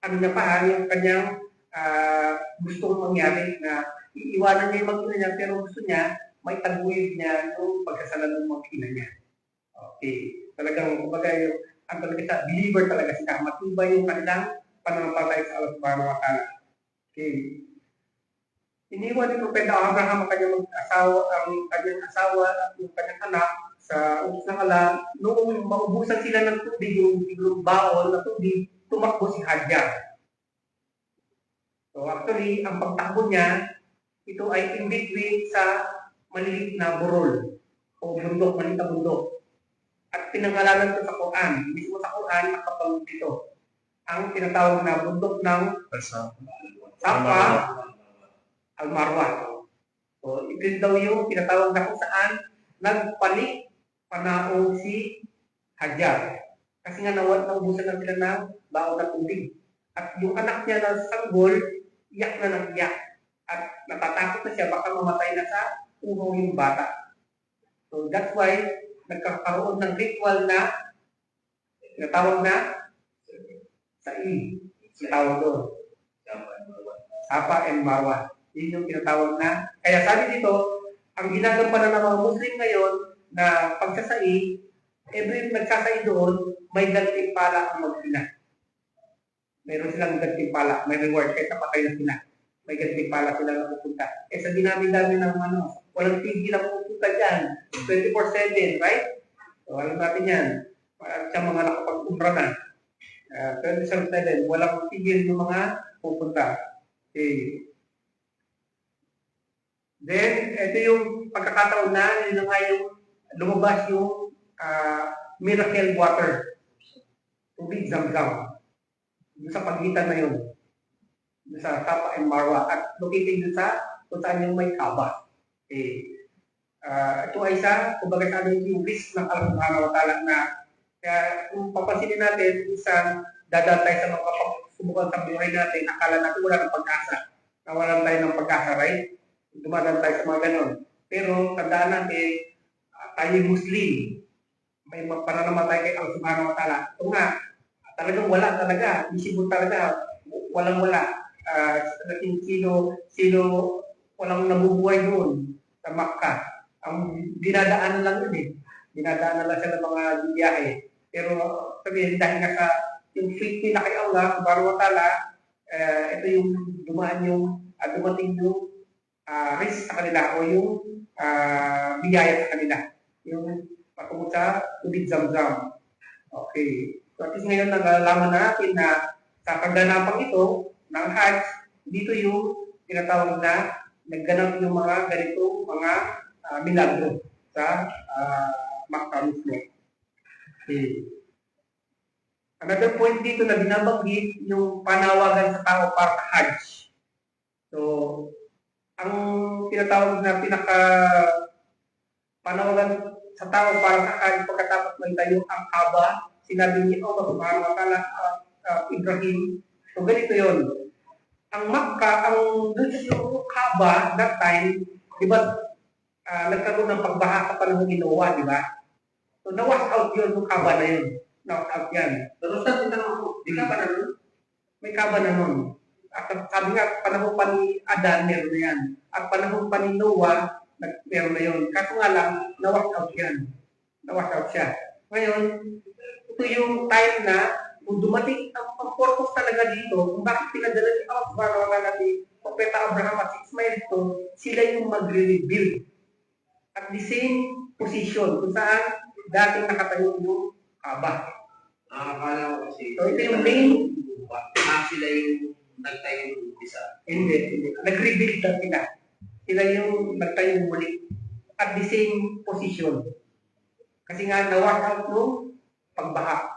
ano niya pa, yung kanyang gustong mangyari na iiwanan niya yung mag-ina niya, pero gusto niya may taguyod niya yung pagkasalan ng mag-ina niya. Okay. Talagang, kumbaga, ang talaga sa believer talaga sila. Matibay yung kanilang pananampalataya sa Allah subhanahu wa ta'ala. Okay. Iniwan ni Propeta Abraham ang kanyang asawa at yung kanyang anak sa utos ng Allah. Noong maubusan sila ng tubig, yung baon na tubig, tumakbo si Hajar. So actually, ang pagtakbo niya, ito ay in between sa maliliit na burol o bundok, maliit na bundok. At pinangalanan ito sa Quran. Mismo sa Quran, nakapag dito. Ang tinatawag na bundok ng Safa Al-Marwa. So, ito daw yung tinatawag na kung saan nagpanik panaong si Hajar. Kasi nga naubusan na sila ng baon na tubig. At yung anak niya na sanggol, iyak na ng iyak. At natatakot na siya, baka mamatay na sa uho yung bata. So that's why nagkakaroon ng ritual na tinatawag na sa'i. Tinatawag doon. Safa and Marwa. Yun yung tinatawag na. Kaya sabi dito, ang ginagampanan ng mga Muslim ngayon na pagsasai, every nagsasai doon, may gantimpala ang mag-ina. Meron silang gantimpala, may reward kahit napatay na sila. May gantimpala sila na pupunta. Sa dinami-dami ng walang tigil na pupunta dyan. 24/7, right? So, alam natin yan. Sa mga nakapag-umra na. 24/7, walang tigil ng mga pupunta. Okay. Then, ito yung pagkakataon na, yun na nga yung lumabas yung miracle water. Tubig Zamzam. Doon sa pagitan na yun. Doon sa Safa and Marwa. At located doon kung saan yung may Kaaba. Okay. Ito ay kumbaga sa amin yung risk ng Allah Subhanahu wa Ta'ala na kaya kung papansinin natin, isang dadaan tayo sa mga pagsubukang sa buhay natin, akala natin wala ng pag-asa. Nawalan tayo ng pag-asa, right? Dumadaan tayo sa mga ganon. Pero tandaan natin, tayo Muslim. May pananampalataya kay Allah Subhanahu wa Ta'ala. Ito nga, talagang wala talaga. Isipon talaga. Walang-wala. Sino walang nabubuhay doon sa Makkah. Ang dinadaan lang yun eh. Dinadaan lang siya ng mga biyahe. Pero sabihin, dahil nga sa yung faith nila kay Allah Subhanahu wa Ta'ala, ito yung dumating yung risk sa kanila o yung biyaya sa kanila. Yung patungo sa tubig Zamzam. Okay. So at least ngayon nalalaman na natin na sa kaganapang ito ng Hajj, dito yung tinatawag na nagganap yung mga ganito, mga milagro sa Makkah mismo. Okay. Another point dito na binabanggit yung panawagan sa tao para sa Hajj. So, ang tinatawag na panawagan sa tao para sa Hajj pagkatapos may tayo ang Kaaba, sinabi ni Allah Subhanahu wa Ta'ala Ibrahim. So, ganito yun. Ang Makkah, dun sa Kaaba, that time, di ba, nagkaroon ng pagbaha sa panahon ni Noah, di ba? So, na-wash out yun yung Kaaba na yun. Na-wash out yan. Pero sa tinanong ko, di ka ba na nun? May Kaaba na nun. At sabi nga, panahon pa ni Adan, meron na yan. At panahon pa ni Noah, meron na yun. Kaso nga lang, na-wash out yan. Na-wash out siya. Ngayon, ito yung time na kung dumating ang purpose talaga dito, kung bakit pinadala ni Allah Subhanahu wa Ta'ala ni Propeta Abraham at Ismail ito, sila yung magre-rebuild. At the same position kung saan dating nakatayo yung Kaaba. Akala ko kasi, So ito yung main, sila yung nagtayo ng isa. hindi. Nag-rebuild lang sila. Sila yung nagtayo muli. At the same position. Kasi nga na-work out nung pagbaha.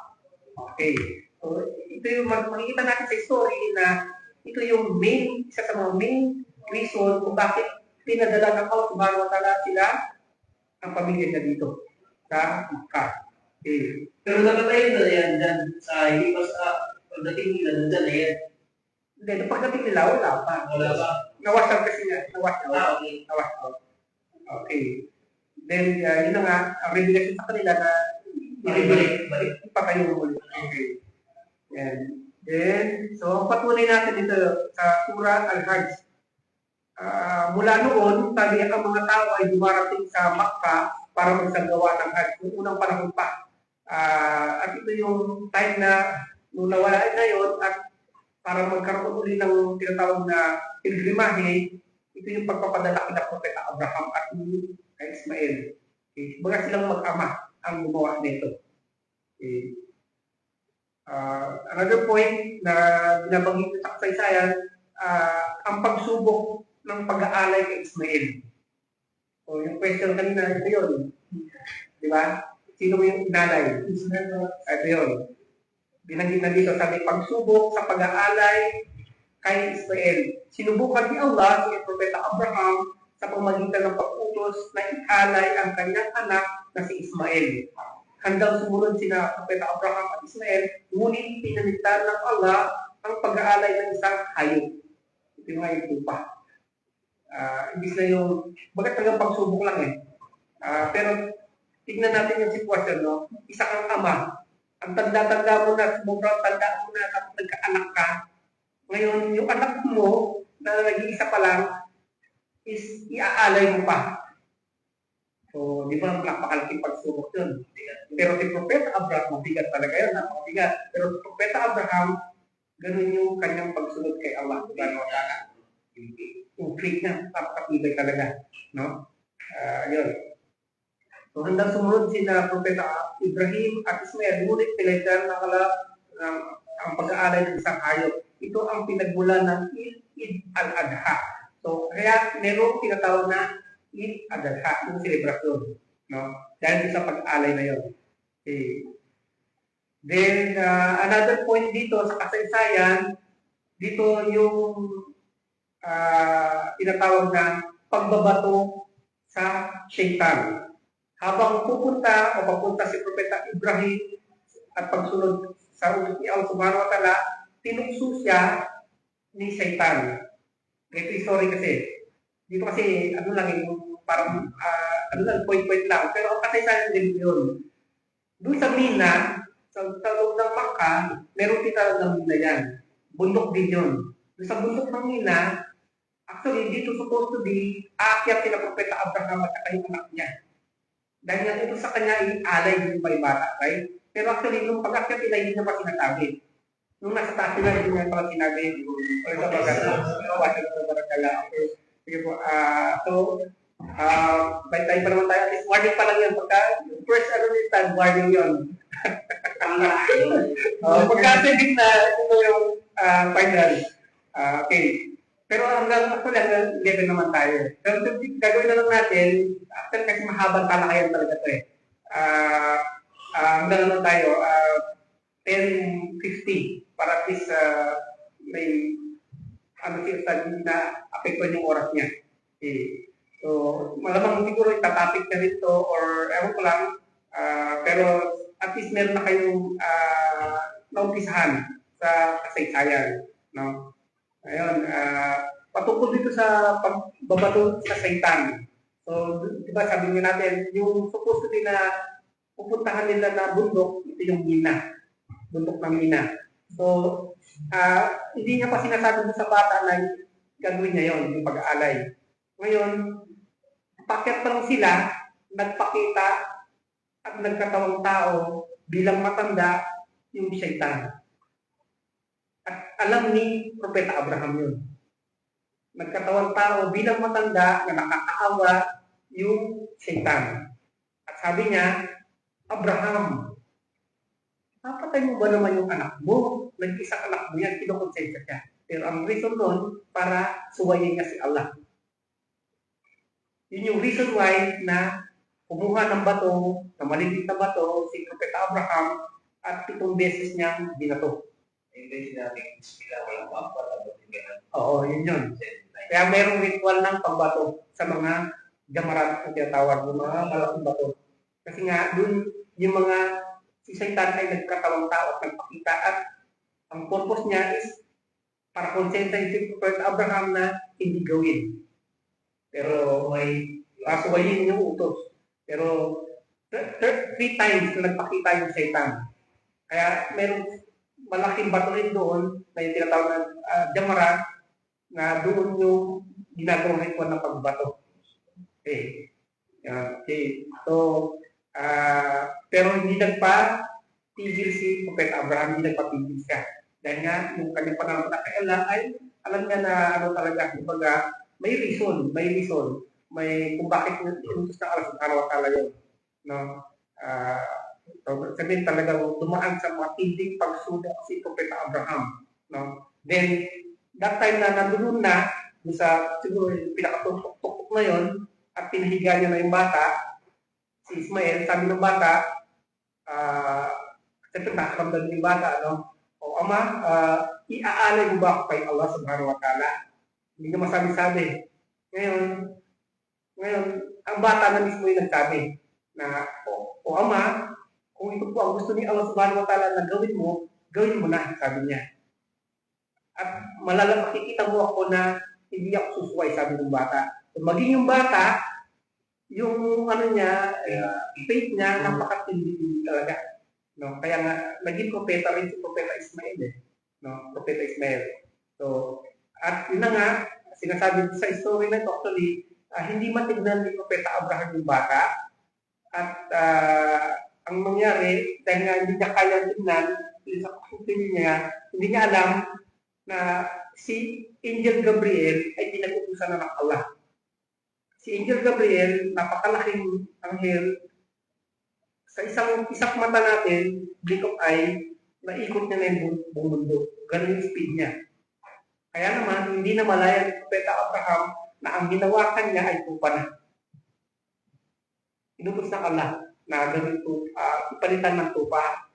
Okay. So ito yung makikita natin sa story na ito yung isa sa mga main reason kung bakit pinadala ng Allah Subhanahu wa Ta'ala sila ang pamilya na dito sa Makkah. Okay. Pero nakatayo na yan dyan sa hipas pagdating nila nandyan na yan. Hindi, pagdating nila, wala pa. Wala pa. Nawash out kasi nga. Nawash out. Okay. Nawash out. Okay. Then, yun na nga, ang revelation sa kanila na Balik. ipatayo muli. Okay. Yan. Then, so, patunay natin dito sa Surah Al-Hajj. Mula noon, sabi ang mga tao ay dumarating sa Makkah para magsagawa ng Hajj. Noong unang panahon pa. At ito yung time na nung nawala na yun at para magkaroon uli ng tinatawag na pilgrimahe, ito yung pagpapadala kina Propeta Abraham at kay Ismail. Okay. Baga silang mag-ama ang gumawa nito. Okay. Another point na binabanggit sa kasaysayan, ang pagsubok ng pag-aalay kay Ismail. So, yung question kanina, ito yun. Di ba? Sino mo yung inalay? Ito yun. Binanggit na dito, sabi, pagsubok sa pag-aalay kay Ismail. Sinubukan ni Allah si Propeta Abraham sa pamagitan ng pag-utos na ialay ang kanyang anak na si Ismail. Handang sumunod sina Propeta Abraham at Ismail, ngunit pinalitan ng Allah ang pag-aalay ng isang hayop. Ito yung hayop lupa. Ibig na yung, bakit talagang pagsubok lang eh. Pero tignan natin yung sitwasyon, no? Isa kang ama. Ang tanda-tanda mo na, sobrang tanda mo na kapag nagkaanak ka. Ngayon, yung anak mo na nag-iisa pa lang is iaalay mo pa. So, di ba napakalaking pagsubok yun? Pero si Propeta Abraham, mabigat talaga yun, napakabigat. Pero si Propeta Abraham, ganun yung kanyang pagsunod kay Allah. Subhanahu wa Ta'ala. Yung faith niya, napakatibay talaga. No? Yun. So, handang sumunod sina Propeta Ibrahim at Ismail, ngunit pinalitan ang pag-aalay ng isang hayop. Ito ang pinagmula ng Eid al-Adha. So, kaya merong tinatawag na Eid al-Adha, yung celebration. No? Dahil sa pag-alay na yun. Okay. Then, another point dito sa kasaysayan, dito yung tinatawag na pagbabato sa shaitan. Habang pupunta o papunta si Propeta Ibrahim at pagsunod sa utos ni Allah Subhanahu wa Ta'ala, tinukso siya ni shaitan. Ito story kasi. Dito kasi, ano lang yung parang, ano lang, point-point lang. Pero ang kasaysayan din yun. Doon sa Mina, sa loob ng Makkah, meron tinatawag ng Mina yan. Bundok din yun. Doon sa bundok ng Mina, actually, dito supposed to be, aakyat sila Propeta Abraham at saka yung anak niya. Dahil nga ito sa kanya, alay yung may bata, right? Pero actually, nung pag-akyat nila, hindi niya pa sinasabi. Nung nasa taas nila, hindi niya pa sinabi. Or sa bagala. Sige po, by time pa naman tayo, at least warning pa lang yan. Pagka, first time, warning yun. Pagka-saving na, ito yung final. Okay. Pero hanggang 11 naman tayo. Pero gagawin na lang natin, after kasi mahabang talakayan talaga ito eh. Hanggang naman tayo, 10:50 para at least may hindi na apektuhan yung oras niya. Okay. So, malamang siguro itatapik na rin ito or ewan ko lang, pero at least meron na kayong naumpisahan sa kasaysayan. No? Ayun, patungkol dito sa pagbabato sa saitan. So, di ba sabi nga natin, yung supposed to be na pupuntahan nila na bundok, ito yung Mina. Bundok ng Mina. So, hindi niya pa sinasabi sa bata na gagawin niya yon, yung pag-aalay. Ngayon, pakyat pa lang sila, nagpakita at nagkatawang tao bilang matanda yung saitan. At alam ni Propeta Abraham yun. Nagkatawang tao bilang matanda na nakakaawa yung saitan. At sabi niya, Abraham, napatay mo ba naman yung anak mo? Nag-isang anak mo yan, kinukonsensya siya. Pero ang reason nun, para suwayin niya si Allah. Yun yung reason why na kumuha ng bato, na maliliit na bato, si Propeta Abraham, at 7 beses niyang binato. Hindi sinabi, bismillah, walang mapapalabot yung gano'n. Oo, yun yun. Kaya mayroong ritual ng pagbato sa mga jamarat na tinatawag, yung mga malaking bato. Kasi nga, dun yung mga si Satan ay nagkatawang tao at nagpakita at ang purpose niya is para konsensya si Prophet Abraham na hindi gawin. Pero may pasuwayin yung utos. Pero 3 times na nagpakita yung Satan. Kaya meron malaking bato rin doon na yung tinatawag na jamarat na doon yung ginagawang ritual ng pagbato. Okay. Okay. So, pero hindi nagpa-tigil si Prophet Abraham, hindi nagpa-tigil siya. Dahil nga, yung kanyang pananampalataya ay alam niya na ano talaga, kumbaga, may reason, may kung bakit inutos ng Allah Subhanahu wa Ta'ala yun. No? So, sabihin talagang dumaan sa mga tinding pagsubok si Propeta Abraham. No? Then, that time na nandun na, sa siguro yung pinakatuktok na yun, at pinahiga niya na yung bata, si Ismael, sabi ng bata, siyempre nakakamdan yung bata, no? O ama, iaalay mo ba ako kay Allah Subhanahu wa Ta'ala? Hindi niya masabi-sabi. Ngayon, ang bata na mismo yung nagsabi na, o ama, kung ito po ang gusto ni Allah Subhanahu wa Ta'ala na gawin mo na, sabi niya. At makikita mo ako na hindi ako susuway, sabi ng bata. So, maging yung bata, yung ano niya, faith niya, napakatindi talaga. No? Kaya nga, naging propeta rin si Propeta Ismael No? Propeta Ismael. So, at yun na nga, sinasabi sa story na ito, actually, hindi matignan ni Propeta Abraham yung bata. At ang mangyari, dahil nga hindi niya kaya tignan, sa pagsusunod niya, hindi niya alam na si Angel Gabriel ay pinag-utusan na ng Allah. Si Angel Gabriel, napakalaking anghel, sa isang mata natin, blink of eye, naikot niya na yung buong mundo. Ganun yung speed niya. Kaya naman, hindi na malaya ni Propeta Abraham na ang hinawakan niya ay tupa na. Inutos ng Allah na gawin ipalitan ng tupa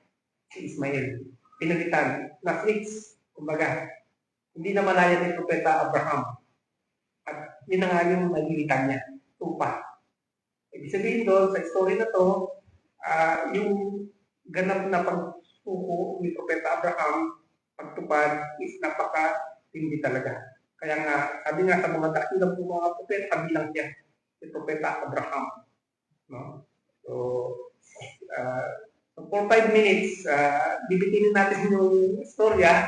si Ismail. Pinalitan na fix, kumbaga. Hindi na malaya ni Propeta Abraham. At yun na nga yung nagilitan niya, tupa. Ibig sabihin doon, sa story na to, yung ganap na pagsuko ni Propeta Abraham, pagtupad, is napaka-tindi talaga. Kaya nga, sabi nga sa mga dakilang mga propeta, kabilang siya, si Propeta Abraham. No? So, for 5 minutes, bibitinin natin yung istorya.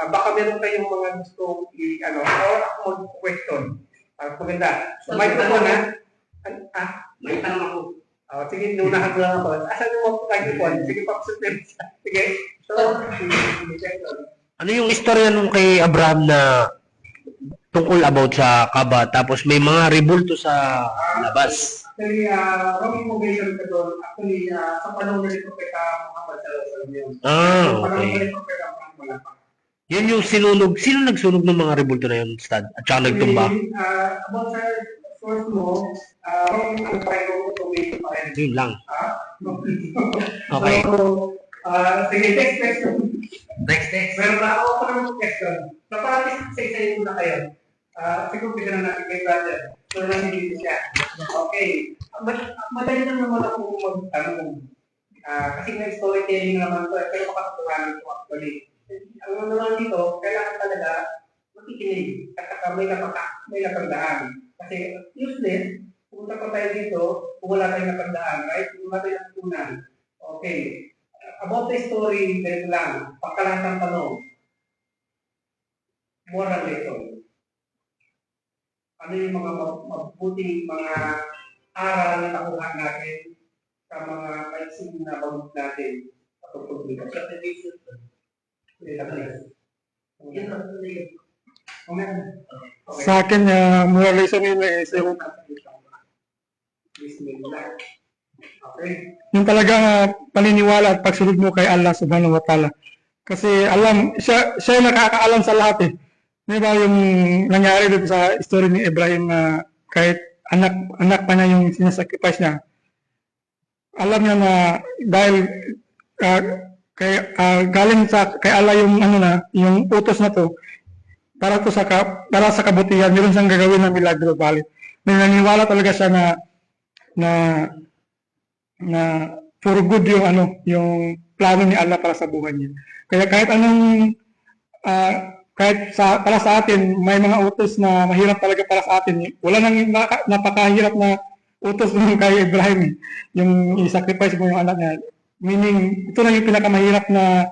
Baka meron kayong mga gusto or ako mag-question. Maganda. So, may tanong na. May tanong ako. Sige, nunahan ko lang ako. Asan yung mag-microphone? Sige, pakisutin. Sige. So, Ano yung istorya nung kay Abraham na tungkol about sa Kaaba tapos may mga rebulto sa labas? Actually, wrong information ka doon. Actually, sa panahon ni Propeta Muhammad sallallahu alaihi wasallam. Sa panahon Okay. ni Propeta Muhammad wala pa. Yun yung sinunog. Sino nagsunog ng mga rebulto na yun, Stad? At saka nagtumba? About sa source mo, wrong information pa rin. Yun lang. No. Okay. So, sige, next question. Next. Meron na ako pa ng question. Napatis sa isa muna kayo. Siguro bigyan na natin kay brother. So, nandito siya. Okay. Madali lang naman ako magtanong. Kasi may storytelling naman ito. Pero makakatuwanan ito actually. Ang ano naman dito, kailangan talaga makikinig. At saka may napagdaan. Kasi useless, pumunta pa tayo dito, kung wala tayong napagdaan, right? Kung wala tayong natutunan. Okay. About the story, ganito lang. Pagkalatang tanong. Moral lesson. Ano yung mga mabuting mga aral na nakuha natin sa mga maiksing na bagod natin sa pagpupunta. Sa akin, moral lesson yun is Okay. yung talagang paniniwala at pagsunod mo kay Allah subhanahu wa ta'ala. Kasi siya yung nakakaalam sa lahat eh. Di ba yung nangyari dito sa story ni Ibrahim na kahit anak pa niya yung sinasacrifice niya, alam niya na dahil galing kay Allah yung yung utos na to para sa kabutihan, meron siyang gagawin na milagro bali. Naniniwala talaga siya na for good yung plano ni Allah para sa buhay niya. Kaya kahit para sa atin may mga utos na mahirap talaga para sa atin. Wala nang napakahirap na utos ng kay Ibrahim, yung i-sacrifice mo yung anak niya. Meaning, ito na yung pinakamahirap na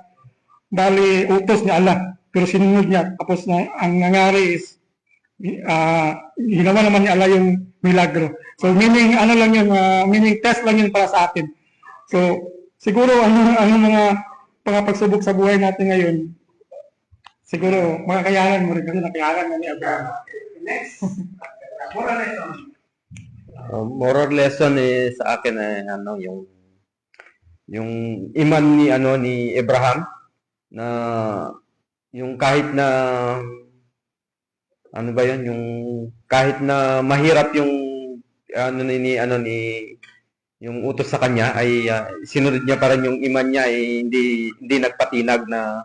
bali utos ni Allah. Pero sinunod niya. Tapos ang nangyari is ginawa naman ni Allah yung milagro. So meaning meaning test lang yun para sa atin. So siguro mga pagsubok sa buhay natin ngayon, siguro makakayanan mo rin kasi nakayanan na ni Abraham. Next. Moral lesson. Moral lesson sa akin ay yung iman ni Abraham na yung kahit na yung kahit na mahirap yung yung utos sa kanya ay sinunod niya pa rin yung iman niya ay hindi nagpatinag na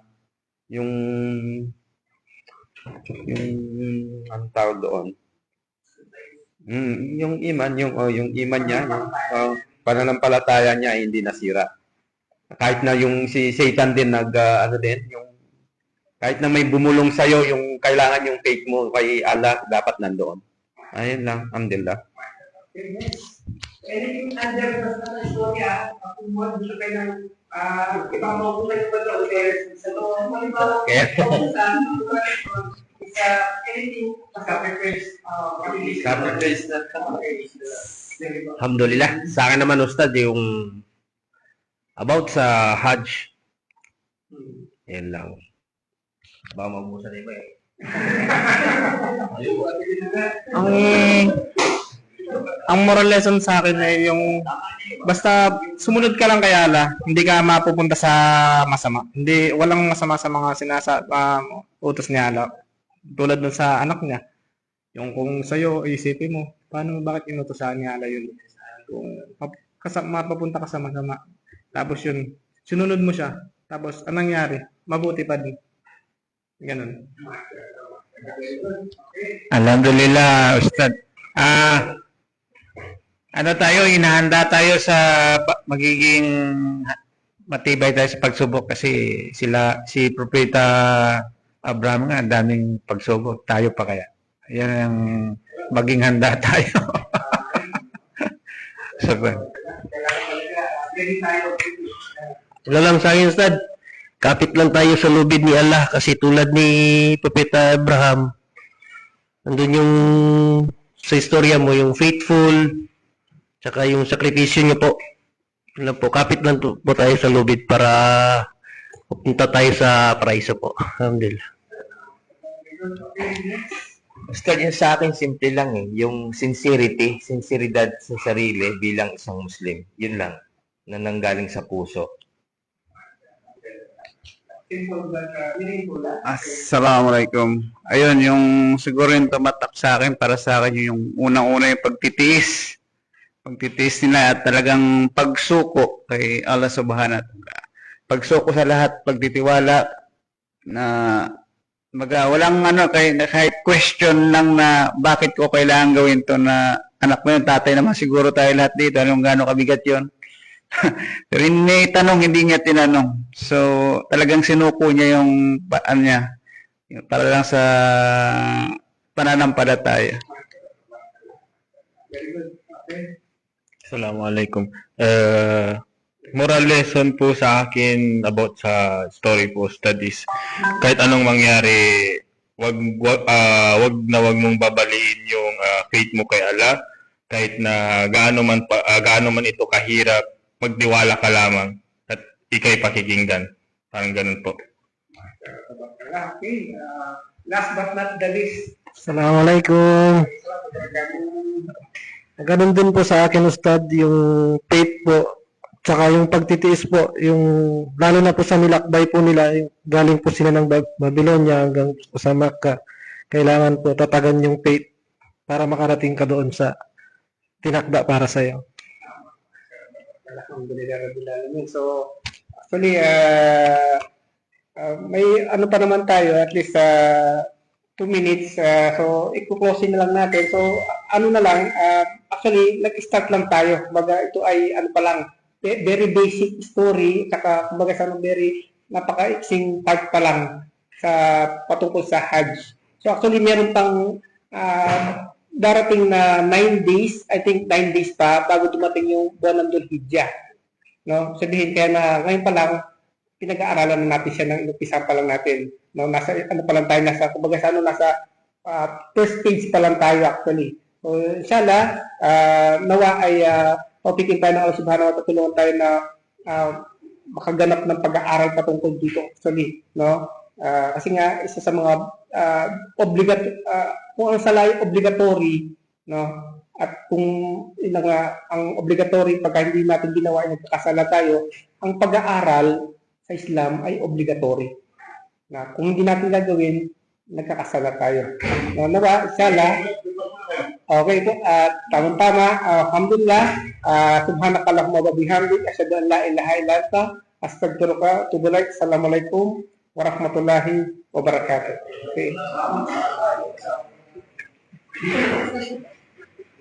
yung anong tawag doon. Yung iman niya, pananampalataya niya ay hindi nasira. Kahit na yung si Satan din kahit na may bumulong sa'yo, yung kailangan yung faith mo kay Allah, dapat nandoon. Ayun lang, alhamdulillah. Anything under the istorya, kung mo gusto kayo ng ipamawag ko kayo ba sa loob, halimbawa, anything, sacrifice na Alhamdulillah. Sa akin naman, Ustad, yung about sa Hajj. Yan lang. Baka mabusan iba eh. Ang moral lesson sa akin ay yung basta sumunod ka lang kay Allah, hindi ka mapupunta sa masama. Walang masama sa mga utos ni Allah. tulad nun sa anak niya. Yung kung sa'yo, isipin mo, bakit inutosan niya ala yun? Kung mapapunta ka sa masama, tapos yun, sinunod mo siya, tapos anong nangyari? Mabuti pa din. Ganun. Alhamdulillah, Ustad. Ano tayo, inahanda tayo sa magiging matibay tayo sa pagsubok kasi si Propeta Abraham nga, daming pagsubok. Tayo pa kaya? Yan ang maging handa tayo. Sabi. Wala lang sa akin, Ustad. Kapit lang tayo sa lubid ni Allah kasi tulad ni Propeta Abraham, nandun yung sa istorya mo, yung faithful, tsaka yung sakripisyo nyo po. Yun lang po, kapit lang po tayo sa lubid para punta tayo sa paraiso po. Alhamdulillah. Ustad, yun sa akin simple lang yung sinceridad sa sarili bilang isang Muslim. Yun lang, na nanggaling sa puso. Assalamualaikum. Ayun, yung siguro yung tumatak sa akin, para sa akin yung unang-una yung pagtitiis. Pagtitiis nila at talagang pagsuko kay Allah Subhanahu wa Ta'ala. Pagsuko sa lahat, pagtitiwala na walang kahit question lang na bakit ko kailangan gawin to, na anak mo yun, tatay naman siguro tayo lahat dito, anong gaano kabigat yun. Pero may tanong, hindi niya tinanong. So, talagang sinuko niya yung niya. Para lang sa pananampalataya. Assalamualaikum. Moral lesson po sa akin about sa story po, studies. Kahit anong mangyari, wag wag mong babaliin yung faith mo kay Allah. Kahit na gaano man ito kahirap, magtiwala ka lamang at ikay pakikinggan. Parang ganun po. Okay. Last but not the least, Assalamualaikum. Ganun din po sa akin, Ustad, yung faith po, tsaka yung pagtitiis po, yung lalo na po sa nilakbay po nila, yung galing po sila ng Babylonia hanggang po sa Makkah. Kailangan po tatagan yung faith para makarating ka doon sa tinakda para sa iyo. Alhamdulillah Rabbil Alamin. So, actually, may ano pa naman tayo, at least 2 minutes. So, i-closing na lang natin. So, ano na lang, actually, nag-start lang tayo. Kumbaga, ito ay ano pa lang, very basic story, saka kumbaga sa very napaka-iksing part pa lang sa patungkol sa Hajj. So, actually, meron pang darating na 9 days, I think 9 days pa, bago dumating yung buwan ng Dhul-Hijjah. No? Sabihin kaya na ngayon pa lang, pinag-aaralan na natin siya ng inumpisa pa lang natin. No? Nasa, ano pa lang tayo, kumbaga sa nasa first stage pa lang tayo actually. So, inshallah, nawa ay papikin tayo ng Allah Subhanahu wa Ta'ala, tulungan tayo na makaganap ng pag-aaral patungkol dito actually. No? Kasi nga, isa sa mga kung ang salay obligatory, no? At kung ang obligatory pagka hindi natin ginawa ay nagkakasala tayo, ang pag-aaral sa Islam ay obligatory. Na kung hindi natin gagawin, nagkakasala tayo. No, nawa, inshallah. Okay po, tamang-tama. Alhamdulillah. Subhanakallahumma wa bihamdik, asyhadu an la ilaha illa anta, astaghfiruka wa atubu ilaik. Assalamualaikum warahmatullahi wabarakatuh. Okay.